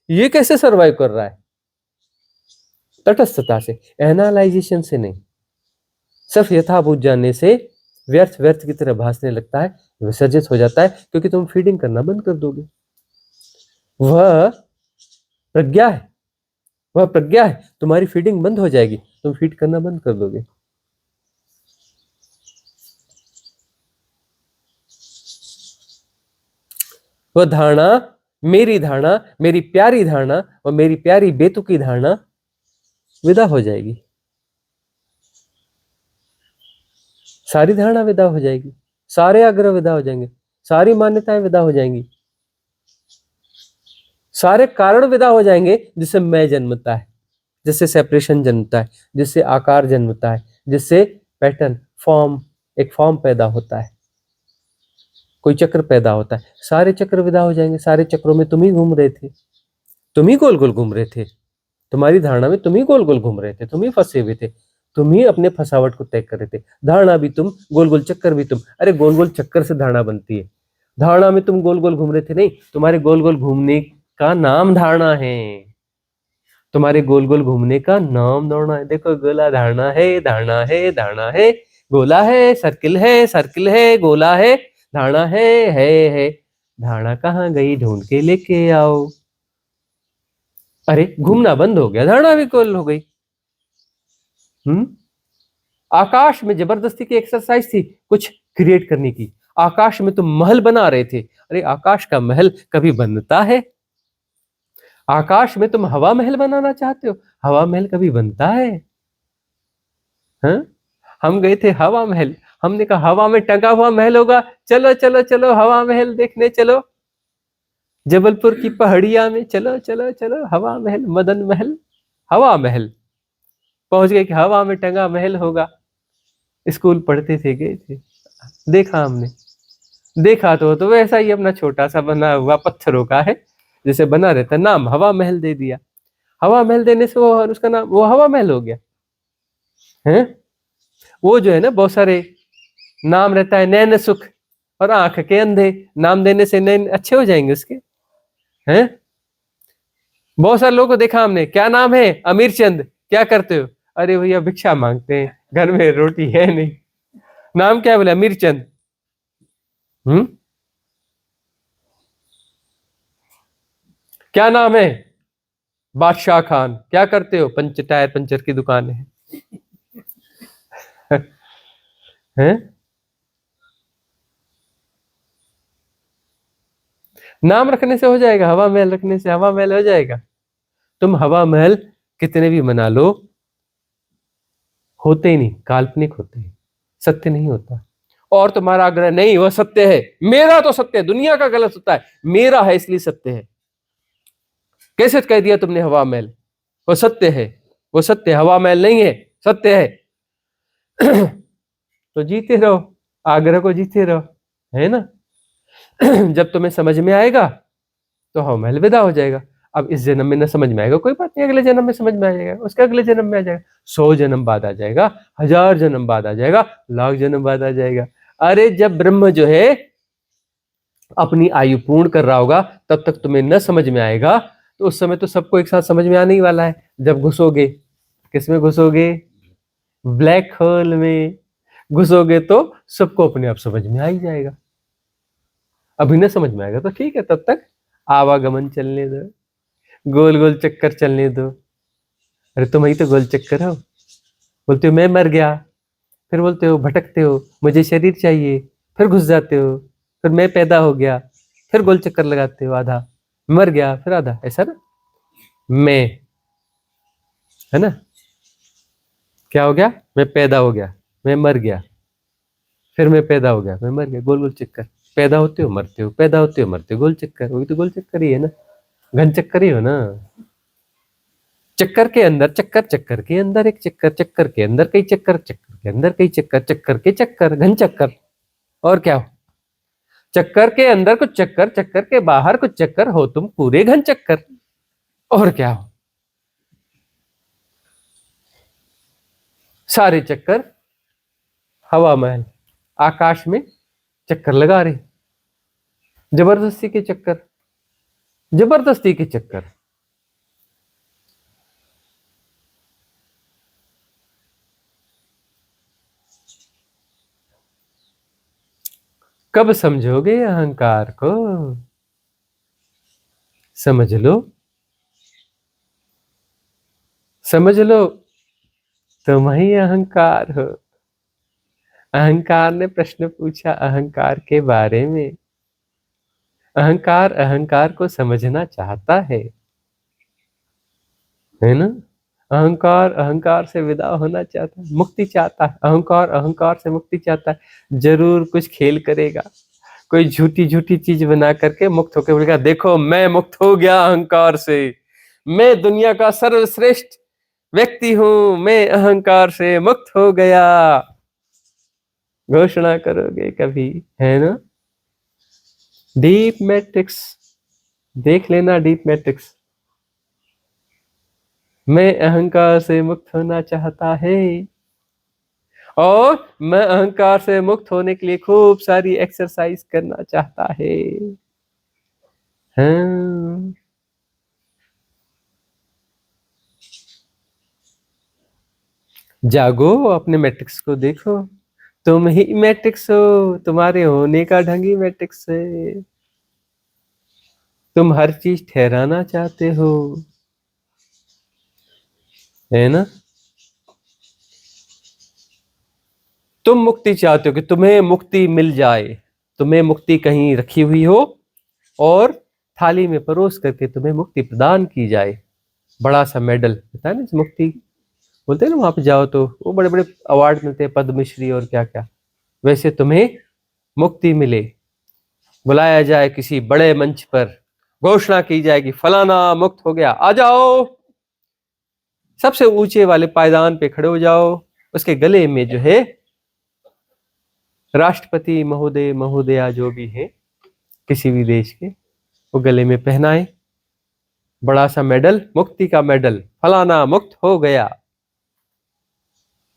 ये कैसे सर्वाइव कर रहा है? तटस्थता से, एनालाइजेशन से नहीं, सिर्फ यथाभूत जानने से व्यर्थ व्यर्थ की तरह भासने लगता है, विसर्जित हो जाता है, क्योंकि तुम फीडिंग करना बंद कर दोगे। वह प्रज्ञा है, वह प्रज्ञा है, तुम्हारी फीडिंग बंद हो जाएगी, तुम फीड करना बंद कर दोगे। वह धारणा, मेरी प्यारी धारणा और मेरी प्यारी बेतुकी धारणा विदा हो जाएगी। सारी धारणा विदा हो जाएगी, सारे आग्रह विदा हो जाएंगे, सारी मान्यताएं विदा हो जाएंगी, सारे कारण विदा हो जाएंगे जिससे मैं जन्मता है, जिससे सेपरेशन जन्मता है, जिससे आकार जन्मता है, जिससे पैटर्न, फॉर्म, एक फॉर्म पैदा होता है, कोई चक्र पैदा होता है। सारे चक्र विदा हो जाएंगे। सारे चक्रों में तुम ही घूम रहे थे, तुम ही गोल गोल घूम रहे थे, तुम्हारी धारणा में तुम ही गोल गोल घूम रहे थे, तुम ही फंसे हुए थे, तुम ही अपने फंसावट को तय कर रहे थे। धारणा भी तुम, गोल गोल चक्कर भी तुम। अरे गोल गोल चक्कर से धारणा बनती है, धारणा में तुम गोल गोल घूम रहे थे नहीं, तुम्हारे गोल गोल घूमने का नाम धारणा है, तुम्हारे गोल गोल घूमने का नाम धारणा है। देखो, गोला धारणा है, धारणा है, धारणा है, गोला है, सर्किल है, गोला है, धारणा है। धारणा कहाँ गई? ढूंढ के लेके आओ। अरे घूमना बंद हो गया, धारणा भी गोल हो गई। आकाश में जबरदस्ती की एक्सरसाइज थी कुछ क्रिएट करने की। आकाश में तुम महल बना रहे थे। अरे आकाश का महल कभी बनता है? आकाश में तुम हवा महल बनाना चाहते हो, हवा महल कभी बनता है? हाँ? हम गए थे हवा महल, हमने कहा हवा में टंगा हुआ महल होगा, चलो चलो चलो हवा महल देखने चलो, जबलपुर की पहाड़िया में, चलो चलो चलो हवा महल, मदन महल, हवा महल। पहुंच गए कि हवा में टंगा महल होगा। स्कूल पढ़ते थे, गए थे, देखा हमने, देखा तो वैसा ही अपना छोटा सा बना हुआ पत्थरों का है, जैसे बना रहता, नाम हवा महल दे दिया। हवा महल देने से वो, उसका नाम वो हवा महल हो गया है। वो जो है ना, बहुत सारे नाम रहता है, नैन सुख और आंख के अंधे, नाम देने से नैन अच्छे हो जाएंगे उसके, हैं? बहुत सारे लोगों को देखा हमने, क्या नाम है? अमीर चंद। क्या करते हो? अरे भैया भिक्षा मांगते हैं, घर में रोटी है नहीं। नाम क्या बोले? अमीर चंद। क्या नाम है? बादशाह खान। क्या करते हो? टायर पंचर की दुकान है। हैं? नाम रखने से हो जाएगा? हवा महल रखने से हवा महल हो जाएगा? तुम हवा महल कितने भी बना लो, होते ही नहीं, काल्पनिक होते हैं, सत्य नहीं होता। और तुम्हारा आग्रह नहीं, वह सत्य है, मेरा तो सत्य है, दुनिया का गलत होता है, मेरा है इसलिए सत्य है। कैसे कह दिया तुमने हवा महल? वो सत्य है, वो सत्य, हवा महल नहीं है, सत्य है। तो जीते रहो, आग्रह को जीते रहो, है ना? जब तुम्हें समझ में आएगा तो हवा महल विदा हो जाएगा। अब इस जन्म में न समझ में आएगा, कोई बात नहीं, अगले जन्म में समझ में आ जाएगा, उसके अगले जन्म में आ जाएगा, 100 जन्म बाद आ जाएगा, 1000 जन्म बाद आ जाएगा, लाख जन्म बाद आ जाएगा। अरे जब ब्रह्म जो है अपनी आयु पूर्ण कर रहा होगा, तब तक तुम्हें न समझ में आएगा, तो उस समय तो सबको एक साथ समझ में आने ही वाला है। जब घुसोगे, किसमें घुसोगे? ब्लैक होल में। घुसोगे तो सबको अपने आप समझ में आ ही जाएगा। अभी न समझ में आएगा तो ठीक है, तब तक आवागमन चलने दो, गोल गोल चक्कर चलने दो। अरे तुम ही तो गोल चक्कर हो। बोलते हो मैं मर गया, फिर बोलते हो भटकते हो मुझे शरीर चाहिए, फिर घुस जाते हो, फिर मैं पैदा हो गया, फिर गोल चक्कर लगाते हो, आधा मर गया फिर आधा, ऐसा ना। मैं, है ना, क्या हो गया, मैं पैदा हो गया, मैं मर गया, फिर मैं पैदा हो गया, मैं मर गया, गोल गोल चक्कर। पैदा होते हो मरते हो, पैदा होते हो मरते हो, गोल चक्कर। वही तो गोल चक्कर ही है ना, घन चक्कर ही हो ना। चक्कर के अंदर चक्कर, चक्कर के अंदर एक चक्कर, चक्कर के अंदर कई चक्कर, चक्कर के अंदर कई चक्कर, चक्कर के चक्कर, घन चक्कर। और क्या हो, चक्कर के अंदर कुछ चक्कर, चक्कर के बाहर कुछ चक्कर, हो तुम पूरे घन चक्कर। और क्या हो, सारे चक्कर हवा महल आकाश में चक्कर लगा रहे, जबरदस्ती के चक्कर, जबरदस्ती के चक्कर। कब समझोगे अहंकार को? समझ लो, समझ लो, तुम ही अहंकार हो। अहंकार ने प्रश्न पूछा अहंकार के बारे में। अहंकार अहंकार को समझना चाहता है ना। अहंकार अहंकार से विदा होना चाहता है, मुक्ति चाहता है। अहंकार अहंकार से मुक्ति चाहता है, जरूर कुछ खेल करेगा, कोई झूठी झूठी चीज बना करके मुक्त होकर बोलेगा देखो मैं मुक्त हो गया अहंकार से, मैं दुनिया का सर्वश्रेष्ठ व्यक्ति हूं, मैं अहंकार से मुक्त हो गया। घोषणा करोगे कभी, है ना। डीप मैट्रिक्स देख लेना, डीप मैट्रिक्स। मैं अहंकार से मुक्त होना चाहता है और मैं अहंकार से मुक्त होने के लिए खूब सारी एक्सरसाइज करना चाहता है। हाँ। जागो, अपने मैट्रिक्स को देखो, तुम ही मैट्रिक्स हो, तुम्हारे होने का ढंग ही मैट्रिक्स है। तुम हर चीज ठहराना चाहते हो, है ना। तुम मुक्ति चाहते हो कि तुम्हें मुक्ति मिल जाए, तुम्हें मुक्ति कहीं रखी हुई हो और थाली में परोस करके तुम्हें मुक्ति प्रदान की जाए। बड़ा सा मेडल होता है ना, मुक्ति बोलते हैं ना, वहां पे जाओ तो वो बड़े बड़े अवार्ड मिलते हैं, पद्मश्री और क्या क्या। वैसे तुम्हें मुक्ति मिले, बुलाया जाए किसी बड़े मंच पर, घोषणा की जाए कि फलाना मुक्त हो गया, आ जाओ, सबसे ऊंचे वाले पायदान पे खड़े हो जाओ, उसके गले में जो है राष्ट्रपति महोदय महोदया जो भी है किसी भी देश के, वो गले में पहनाए बड़ा सा मेडल, मुक्ति का मेडल, फलाना मुक्त हो गया,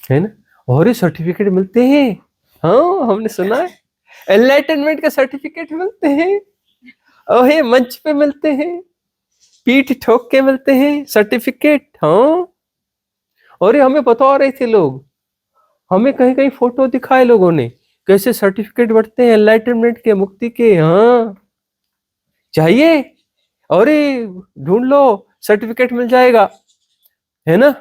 है ना। और ये सर्टिफिकेट मिलते हैं, हाँ हमने सुना है, एनलाइटनमेंट का सर्टिफिकेट मिलते हैं, और ये मंच पे मिलते हैं, पीठ ठोक के मिलते हैं सर्टिफिकेट। हाँ, और ये हमें बता रहे थे लोग, हमें कहीं कहीं फोटो दिखाए लोगों ने, कैसे सर्टिफिकेट बढ़ते हैं एनलाइटनमेंट के, मुक्ति के। हाँ चाहिए, और ढूंढ लो सर्टिफिकेट मिल जाएगा, है ना।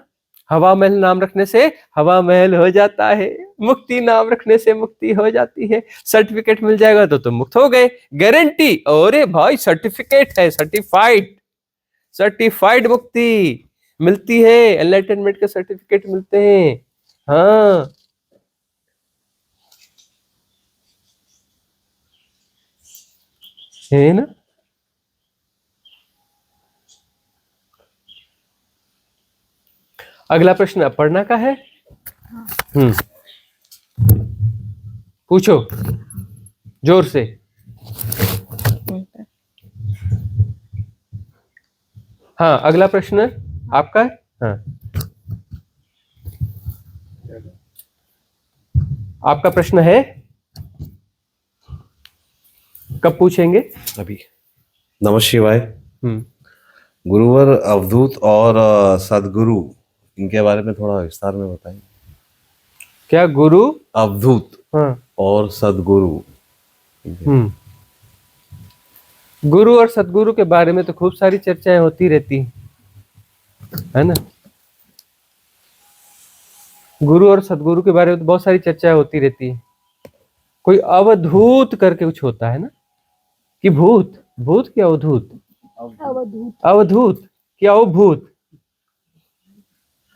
हवा महल नाम रखने से हवा महल हो जाता है, मुक्ति नाम रखने से मुक्ति हो जाती है, सर्टिफिकेट मिल जाएगा तो तुम मुक्त हो गए, गारंटी। अरे भाई सर्टिफिकेट है, सर्टिफाइड, सर्टिफाइड मुक्ति मिलती है, एनलाइटनमेंट के सर्टिफिकेट मिलते हैं। हाँ, है ना। अगला प्रश्न अपर्णा का है। पूछो जोर से। हाँ, अगला प्रश्न आपका है। हाँ, आपका प्रश्न है, कब पूछेंगे? अभी। नमः शिवाय। हम्म, गुरुवर, अवधूत और सदगुरु, इनके बारे में थोड़ा विस्तार में बताएं। क्या गुरु? अवधूत हाँ। और सदगुरु। गुरु और सदगुरु के बारे में तो खूब सारी चर्चाएं होती रहती है ना। गुरु और सदगुरु के बारे में तो बहुत सारी चर्चाएं होती रहती है। कोई अवधूत करके कुछ होता है ना, कि भूत, भूत क्या अवधूत? अवधूत क्या अवभूत?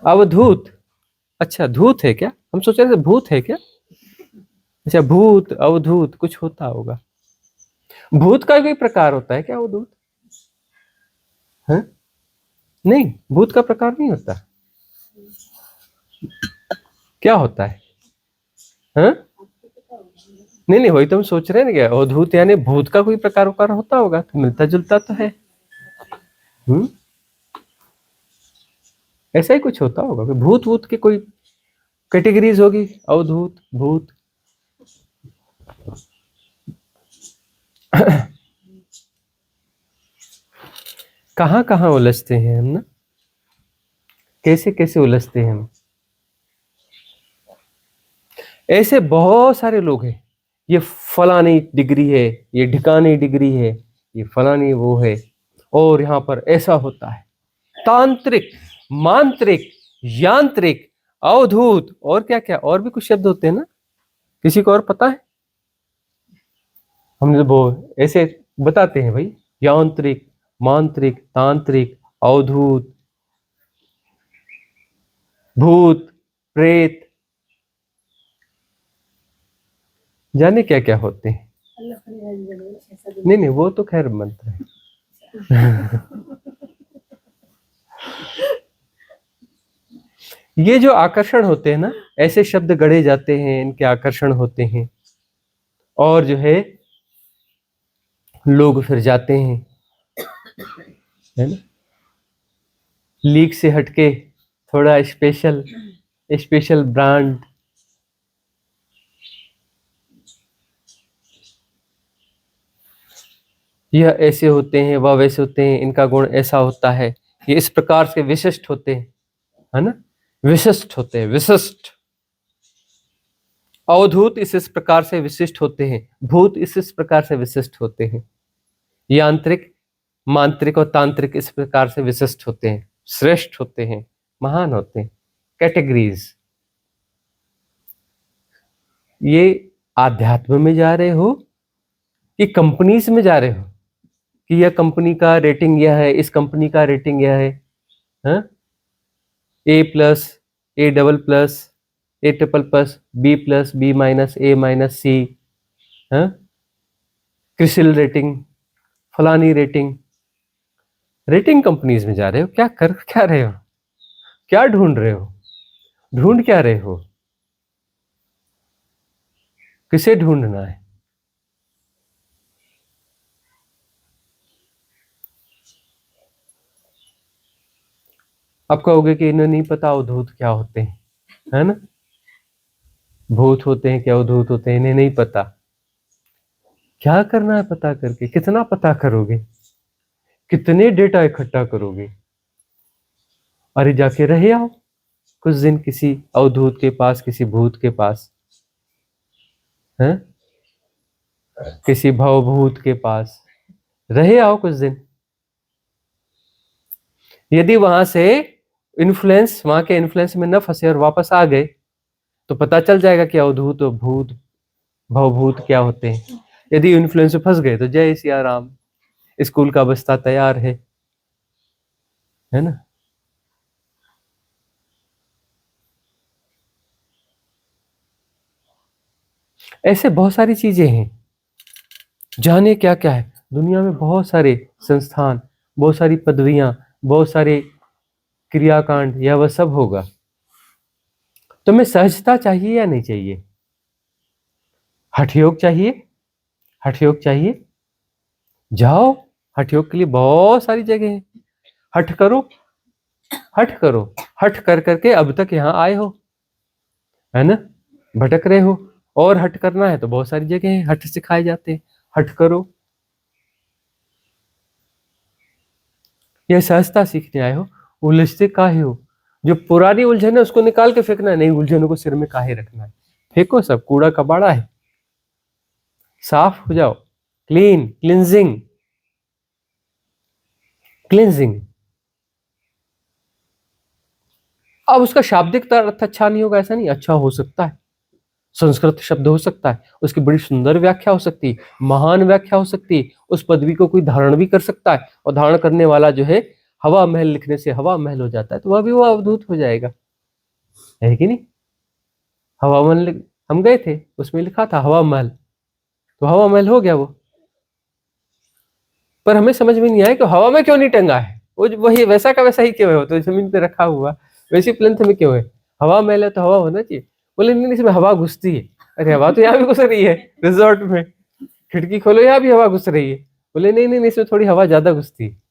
अवधूत। अच्छा धूत है क्या? हम सोच रहे थे भूत है क्या। अच्छा भूत अवधूत कुछ होता होगा। भूत का कोई प्रकार होता है क्या अवधूत? है नहीं, भूत का प्रकार नहीं होता। क्या होता है? हाँ? नहीं नहीं, वही तो हम सोच रहे हैं ना, क्या अवधूत यानी भूत का कोई प्रकार उकार होता होगा, तो मिलता जुलता तो है। ऐसा ही कुछ होता होगा, भूत भूत की कोई कैटेगरीज होगी, अवधूत भूत। कहाँ कहाँ उलझते हैं हम ना, कैसे कैसे उलझते हैं हम। ऐसे बहुत सारे लोग हैं, ये फलानी डिग्री है, ये ढिकानी डिग्री है, ये फलानी वो है, और यहाँ पर ऐसा होता है। तांत्रिक, मांत्रिक, यांत्रिक, अवधूत, और क्या क्या और भी कुछ शब्द होते हैं ना। किसी को और पता है? हम वो ऐसे बताते हैं भाई, यांत्रिक, मांत्रिक, तांत्रिक, अवधूत, भूत, प्रेत, जाने क्या क्या होते हैं। नहीं नहीं, वो तो खैर मंत्र है। ये जो आकर्षण होते हैं ना, ऐसे शब्द गढ़े जाते हैं, इनके आकर्षण होते हैं, और जो है लोग फिर जाते हैं, है ना, लीक से हटके थोड़ा स्पेशल स्पेशल ब्रांड। यह ऐसे होते हैं, वह वैसे होते हैं, इनका गुण ऐसा होता है, ये इस प्रकार से विशिष्ट होते हैं, है ना, विशिष्ट होते हैं, विशिष्ट। अवधूत इस प्रकार से विशिष्ट होते हैं, भूत इस प्रकार से विशिष्ट होते हैं, यांत्रिक, मांत्रिक और तांत्रिक इस प्रकार से विशिष्ट होते हैं, श्रेष्ठ होते हैं, महान होते हैं। कैटेगरीज। ये आध्यात्म में जा रहे हो कि कंपनीज में जा रहे हो, कि यह कंपनी का रेटिंग यह है, इस कंपनी का रेटिंग यह है, A+, A++, A++, B+, B-, A-, C, CRISIL rating, फलानी रेटिंग। रेटिंग कंपनीज में जा रहे हो, क्या कर क्या रहे हो, क्या ढूंढ रहे हो, ढूंढ क्या रहे हो, किसे ढूंढना है? आप कहोगे कि इन्हें नहीं पता अवधूत क्या होते हैं, है ना, भूत होते हैं क्या अवधूत होते हैं, इन्हें नहीं पता। क्या करना है पता करके? कितना पता करोगे, कितने डेटा इकट्ठा करोगे? अरे जाके रहे आओ कुछ दिन किसी अवधूत के पास, किसी भूत के पास, हैं, किसी भवभूत के पास रहे आओ कुछ दिन। यदि वहां से इन्फ्लुएंस, वहां के इन्फ्लुएंस में न फंसे और वापस आ गए, तो पता चल जाएगा कि अवधूत और भूत, भवभूत क्या होते हैं। यदि इन्फ्लुएंस में फंस गए तो जय सिया राम, स्कूल का बस्ता तैयार है ना। ऐसे बहुत सारी चीजें हैं, जाने क्या क्या है दुनिया में। बहुत सारे संस्थान, बहुत सारी पदवियां, बहुत सारे क्रियाकांड, यह वह सब होगा। तुम्हें सहजता चाहिए या नहीं चाहिए? हठयोग चाहिए? हठयोग चाहिए, जाओ, हठयोग के लिए बहुत सारी जगह है। हठ करो, हठ करो, हठ कर करके अब तक यहाँ आए हो, है ना, भटक रहे हो। और हट करना है तो बहुत सारी जगह है, हठ सिखाए जाते हैं, हठ करो। यह सहजता सीखने आए हो, उलझते काहे हो? जो पुरानी उलझन है उसको निकाल के फेंकना है, नई उलझनों को सिर में काहे रखना है। फेंको, सब कूड़ा कबाड़ा है, साफ हो जाओ। Clean, cleansing, cleansing. अब उसका शाब्दिक अर्थ अच्छा नहीं होगा ऐसा नहीं, अच्छा हो सकता है, संस्कृत शब्द हो सकता है, उसकी बड़ी सुंदर व्याख्या हो सकती है, महान व्याख्या हो सकती है, उस पदवी को कोई धारण भी कर सकता है, और धारण करने वाला जो है हवा महल लिखने से हवा महल हो जाता है, तो वह भी वो अवधूत हो जाएगा, है कि नहीं। हवा महल हम गए थे, उसमें लिखा था हवा महल, तो हवा महल हो गया वो। पर हमें समझ में नहीं आया कि हवा में क्यों नहीं टंगा है, वो वही वैसा का वैसा ही क्यों है, वो तो जमीन पे रखा हुआ वैसी प्लेंथ में क्यों है। हवा महल है तो हवा होना चाहिए। बोले नहीं, इसमें हवा घुसती है। अरे हवा तो यहाँ भी घुस रही है, रिजॉर्ट में खिड़की खोलो यहाँ भी हवा घुस रही है। बोले नहीं नहीं, इसमें थोड़ी हवा ज्यादा घुसती है।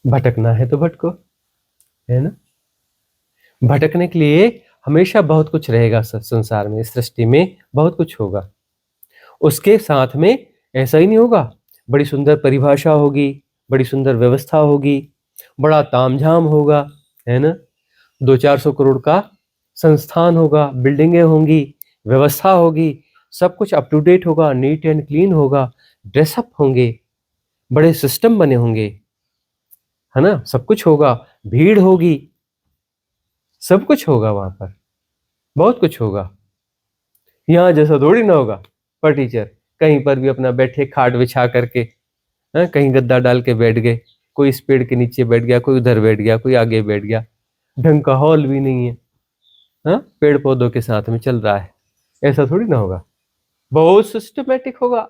भटकना है तो भटको, है ना। भटकने के लिए हमेशा बहुत कुछ रहेगा संसार में, इस सृष्टि में बहुत कुछ होगा। उसके साथ में ऐसा ही नहीं होगा, बड़ी सुंदर परिभाषा होगी, बड़ी सुंदर व्यवस्था होगी, बड़ा तामझाम होगा, है ना। 200-400 करोड़ का संस्थान होगा, बिल्डिंगें होंगी, व्यवस्था होगी, सब कुछ अप टू डेट होगा, नीट एंड क्लीन होगा, ड्रेसअप होंगे, बड़े सिस्टम बने होंगे, है ना, सब कुछ होगा, भीड़ होगी, सब कुछ होगा वहां पर, बहुत कुछ होगा। यहाँ जैसा थोड़ी ना होगा। पर टीचर कहीं पर भी अपना बैठे खाट बिछा करके, हाँ, कहीं गद्दा डाल के बैठ गए, कोई इस पेड़ के नीचे बैठ गया, कोई उधर बैठ गया, कोई आगे बैठ गया, ढंग का हॉल भी नहीं है, हाँ, पेड़ पौधों के साथ में चल रहा है, ऐसा थोड़ी ना होगा। बहुत सिस्टमेटिक होगा,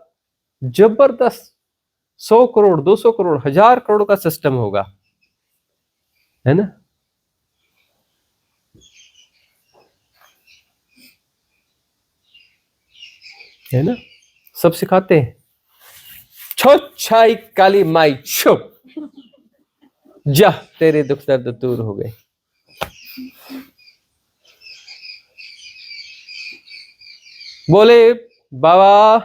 जबरदस्त, 100 करोड़ 200 करोड़ 1000 करोड़ का सिस्टम होगा, है ना। है ना, सब सिखाते हैं। छो छाई काली माई छुप, जा तेरे दुख दर्द दूर हो गए। बोले बाबा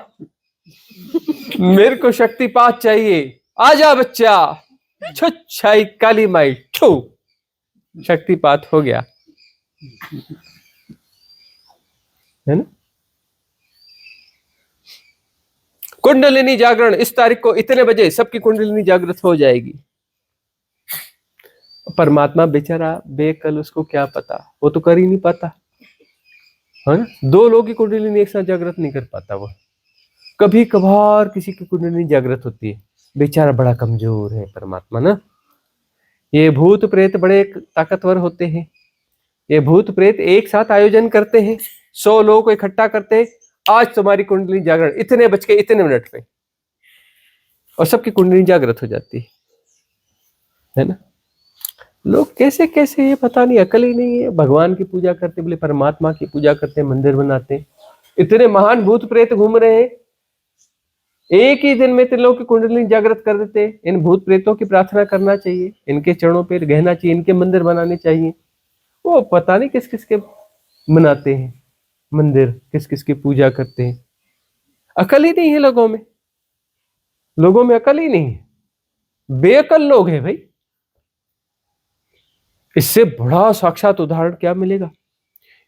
मेरे को शक्तिपात चाहिए, आजा बच्चा, छो छाई काली माई छू, शक्तिपात हो गया, है ना। कुंडलिनी जागरण इस तारीख को इतने बजे सबकी कुंडलिनी जागृत हो जाएगी। परमात्मा बेचारा बेकल, उसको क्या पता, वो तो कर ही नहीं पाता, है ना। 2 लोगों की कुंडलिनी एक साथ जागृत नहीं कर पाता वो, कभी कभार किसी की कुंडलिनी जागृत होती है, बेचारा बड़ा कमजोर है परमात्मा ना। ये भूत प्रेत बड़े ताकतवर होते हैं, ये भूत प्रेत एक साथ आयोजन करते हैं, 100 लोगों को इकट्ठा करते हैं, आज तुम्हारी कुंडली जागरण इतने बज के इतने मिनट पे, और सबकी कुंडली जागृत हो जाती है ना। लोग कैसे कैसे, ये पता नहीं, अकल ही नहीं है। भगवान की पूजा करते, बोले परमात्मा की पूजा करते, मंदिर बनाते, इतने महान भूत प्रेत घूम रहे हैं, एक ही दिन में इतने लोगों की कुंडली जागृत कर देते। इन भूत प्रेतों की प्रार्थना करना चाहिए, इनके चरणों पे गहना चाहिए, इनके मंदिर बनाने चाहिए। वो पता नहीं किस किस के मनाते हैं मंदिर, किस किस की पूजा करते हैं। अकल ही नहीं है लोगों में, लोगों में अकल ही नहीं है, बेअकल लोग हैं भाई। इससे बड़ा साक्षात उदाहरण क्या मिलेगा।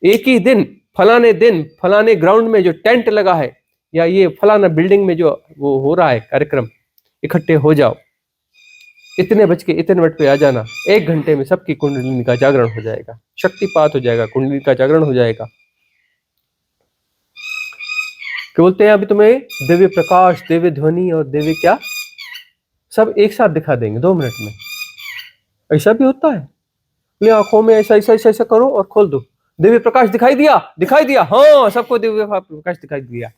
एक ही दिन फलाने ग्राउंड में जो टेंट लगा है, या ये फलाना बिल्डिंग में जो वो हो रहा है कार्यक्रम, इकट्ठे हो जाओ, इतने बज के इतने मिनट पे आ जाना, 1 घंटे में सबकी कुंडलिनी का जागरण हो जाएगा, शक्तिपात हो जाएगा, कुंडली का जागरण हो जाएगा। क्या बोलते हैं, अभी तुम्हें दिव्य प्रकाश, दिव्य ध्वनि और दिव्य क्या, सब एक साथ दिखा देंगे 2 मिनट में। ऐसा भी होता है, आंखों में ऐसा ऐसा ऐसा करो और खोल दो, दिव्य प्रकाश दिखाई दिया, दिखाई दिया, हाँ सबको दिव्य प्रकाश दिखाई दिया।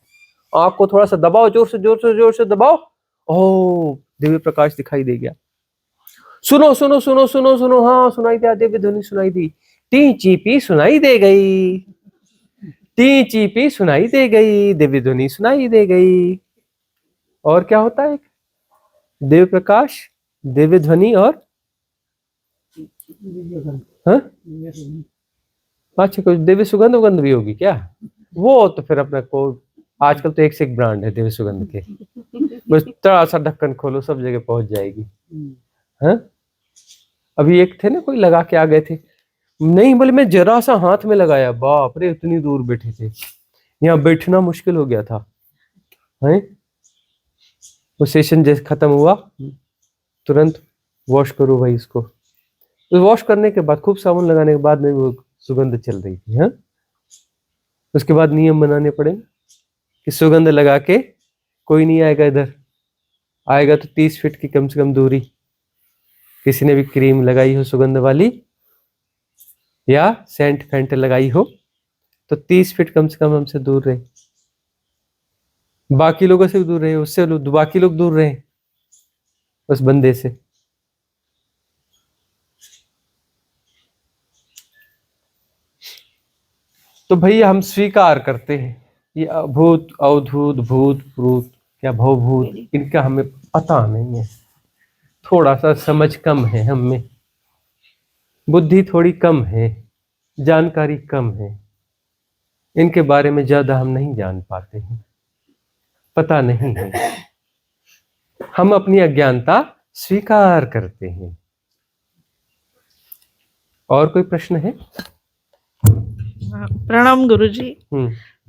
आंख को थोड़ा सा दबाओ, जोर से दबाओ, ओ दिव्य प्रकाश दिखाई दे गया। सुनो सुनो सुनो सुनो सुनो, हाँ सुनाई दिया, दिव्य ध्वनि सुनाई दी, टी चीपी सुनाई दे गई, टी चीपी सुनाई दे गई, दिव्य ध्वनि सुनाई दे गई। और क्या होता है, दिव्य प्रकाश, दिव्य ध्वनि और हाँ? अच्छा, कुछ दिव्य सुगंध उगंध भी होगी क्या, वो तो फिर अपने को आजकल तो एक से एक ब्रांड है दिव्य सुगंध के, बस थोड़ा सा ढक्कन खोलो सब जगह पहुंच जाएगी। हाँ, अभी एक थे ना कोई लगा के आ गए थे, नहीं बोले मैं जरा सा हाथ में लगाया, बाप रे इतनी दूर बैठे थे, यहाँ बैठना मुश्किल हो गया था। है वो सेशन जैसे खत्म हुआ तुरंत वॉश करो भाई इसको, तो वॉश करने के बाद खूब साबुन लगाने के बाद में वो सुगंध चल रही थी। हाँ, उसके बाद नियम बनाने पड़ेंगे कि सुगंध लगा के कोई नहीं आएगा, इधर आएगा तो 30 फीट की कम से कम दूरी, किसी ने भी क्रीम लगाई हो सुगंध वाली या सेंट फेंट लगाई हो तो 30 फीट कम से कम हमसे दूर रहे, बाकी लोगों से भी दूर रहे, उससे बाकी लोग दूर रहे उस बंदे से। तो भैया हम स्वीकार करते हैं ये अभूत अवधूत भूत प्रूत क्या भवभूत, इनका हमें पता नहीं है, थोड़ा सा समझ कम है, हम में बुद्धि थोड़ी कम है, जानकारी कम है, इनके बारे में ज्यादा हम नहीं जान पाते हैं, पता नहीं है, हम अपनी अज्ञानता स्वीकार करते हैं। और कोई प्रश्न है? प्रणाम गुरुजी।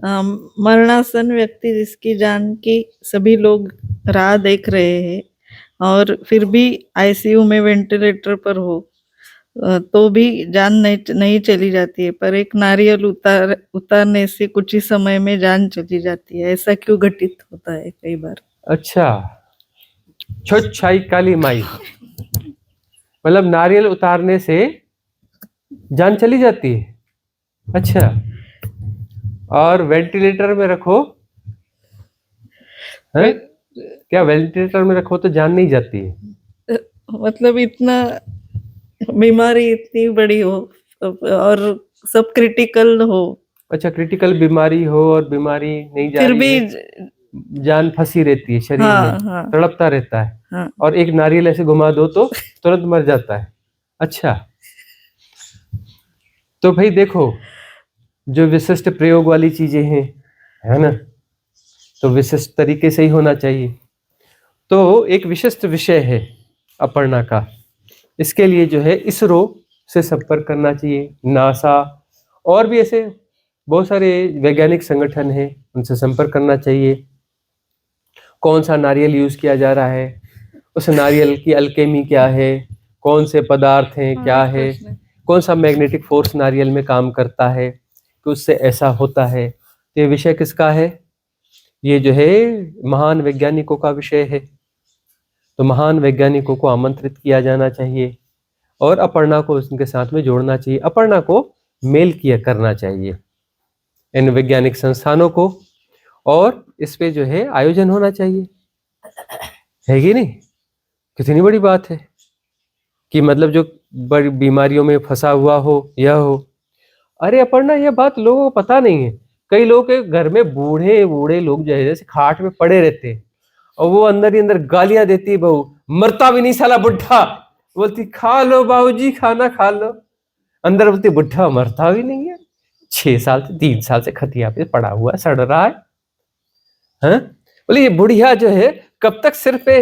मरणासन व्यक्ति जिसकी जान की सभी लोग राह देख रहे हैं और फिर भी आईसीयू में वेंटिलेटर पर हो तो भी जान नहीं चली जाती है, पर एक नारियल उतारने से कुछ ही समय में जान चली जाती है, ऐसा क्यों घटित होता है कई बार? अच्छा, छुच्छाई काली माई, मतलब नारियल उतारने से जान चली जाती है। अच्छा, और वेंटिलेटर में रखो है? क्या वेंटिलेटर में रखो तो जान नहीं जाती है? मतलब इतना बीमारी इतनी बड़ी हो और सब क्रिटिकल हो। अच्छा, क्रिटिकल बीमारी हो और बीमारी नहीं जा फिर रही भी है, जान फंसी रहती है शरीर हाँ, में, हाँ, तड़पता रहता है, हाँ। और एक नारियल ऐसे घुमा दो तो तुरंत मर जाता है। अच्छा, तो भाई देखो जो विशिष्ट प्रयोग वाली चीजें हैं, है ना, तो विशिष्ट तरीके से ही होना चाहिए। तो एक विशिष्ट विषय है अपर्णा का, इसके लिए जो है इसरो से संपर्क करना चाहिए, नासा और भी ऐसे बहुत सारे वैज्ञानिक संगठन हैं, उनसे संपर्क करना चाहिए। कौन सा नारियल यूज किया जा रहा है, उस नारियल की अल्केमी क्या है, कौन से पदार्थ हैं, क्या है, कौन सा मैग्नेटिक फोर्स नारियल में काम करता है कि उससे ऐसा होता है। तो ये विषय किसका है? ये जो है महान वैज्ञानिकों का विषय है। तो महान वैज्ञानिकों को आमंत्रित किया जाना चाहिए और अपर्णा को उनके साथ में जोड़ना चाहिए, अपर्णा को मेल किया करना चाहिए इन वैज्ञानिक संस्थानों को, और इस पे जो है आयोजन होना चाहिए, है कि नहीं? कितनी बड़ी बात है कि मतलब जो बड़ी बीमारियों में फंसा हुआ हो यह हो। अरे अपर्णा, यह बात लोगों को पता नहीं है, कई लोग के घर में बूढ़े बूढ़े लोग जो है जैसे खाट में पड़े रहते हैं और वो अंदर ही अंदर गालियां देती, बहू मरता भी नहीं साला बुढ़ा, बोलती खा लो बाबूजी खाना खा लो, अंदर बोलती बुढ़ा मरता भी नहीं है, 6 साल से 3 साल से खटिया पे पड़ा हुआ सड़ रहा है। हाँ? बोले ये बुढ़िया जो है कब तक सिर पे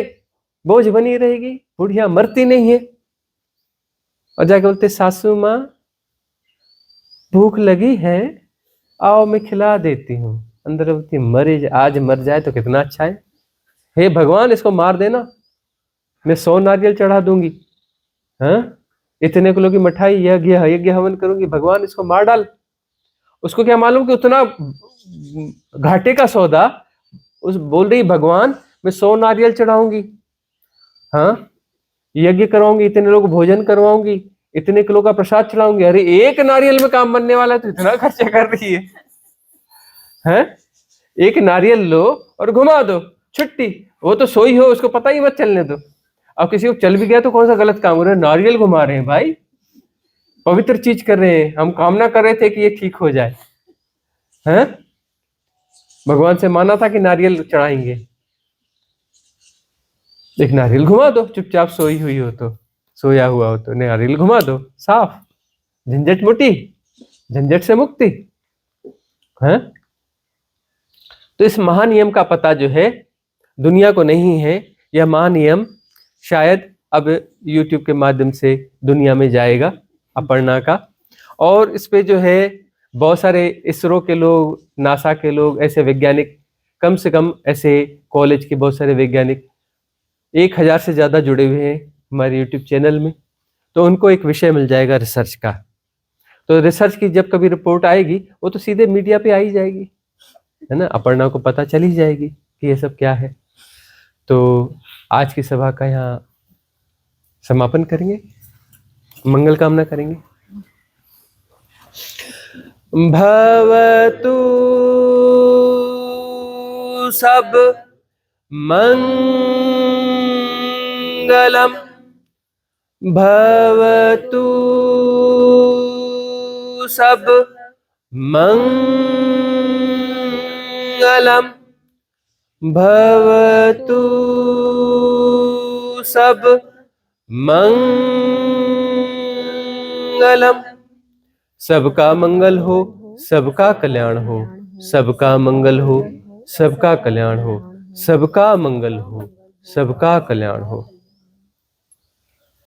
बोझ बनी रहेगी, बुढ़िया मरती नहीं है। और जाके बोलते सासू माँ भूख लगी है, आओ मैं खिला देती हूँ, अंदर बोलती मरे आज मर जाए तो कितना अच्छा है, हे भगवान इसको मार देना, मैं 100 नारियल चढ़ा दूंगी, हाँ इतने किलो की मिठाई यज्ञ हवन करूंगी, भगवान इसको मार डाल। उसको क्या मालूम कि उतना घाटे का सौदा, उस बोल रही भगवान मैं 100 नारियल चढ़ाऊंगी, हाँ यज्ञ करवाऊंगी, इतने लोग भोजन करवाऊंगी, इतने किलो का प्रसाद चढ़ाऊंगी, अरे एक नारियल में काम बनने वाला है तो इतना खर्चा कर रही है, हैं? एक नारियल लो और घुमा दो, छुट्टी, वो तो सोई हो उसको पता ही मत चलने दो। अब किसी को चल भी गया तो कौन सा गलत काम हो रहा है, नारियल घुमा रहे हैं भाई, पवित्र चीज कर रहे हैं, हम कामना कर रहे थे कि ये ठीक हो जाए, हैं? भगवान से माना था कि नारियल चढ़ाएंगे, एक नारियल घुमा दो, चुपचाप सोई हुई हो तो, सोया हुआ हो तो नारियल घुमा दो, साफ, झंझट मुटी, झंझट से मुक्ति, हैं? तो इस महानियम का पता जो है दुनिया को नहीं है। यह महानियम शायद अब YouTube के माध्यम से दुनिया में जाएगा, अपर्णा का। और इस पे जो है बहुत सारे इसरो के लोग, नासा के लोग, ऐसे वैज्ञानिक, कम से कम ऐसे कॉलेज के बहुत सारे वैज्ञानिक 1000 से ज्यादा जुड़े हुए हैं हमारे YouTube चैनल में। तो उनको एक विषय मिल जाएगा रिसर्च का। तो रिसर्च की जब कभी रिपोर्ट आएगी वो तो सीधे मीडिया पे आ ही जाएगी, है ना। अपर्णा को पता चल ही जाएगी कि ये सब क्या है। तो आज की सभा का यहाँ समापन करेंगे, मंगल कामना करेंगे। भवतु सब मंगलम, भवतु सब मंगलम, भवतु सब मंगलम। सबका मंगल हो, सबका कल्याण हो, सबका मंगल हो, सबका कल्याण हो, सबका मंगल हो, सबका कल्याण हो।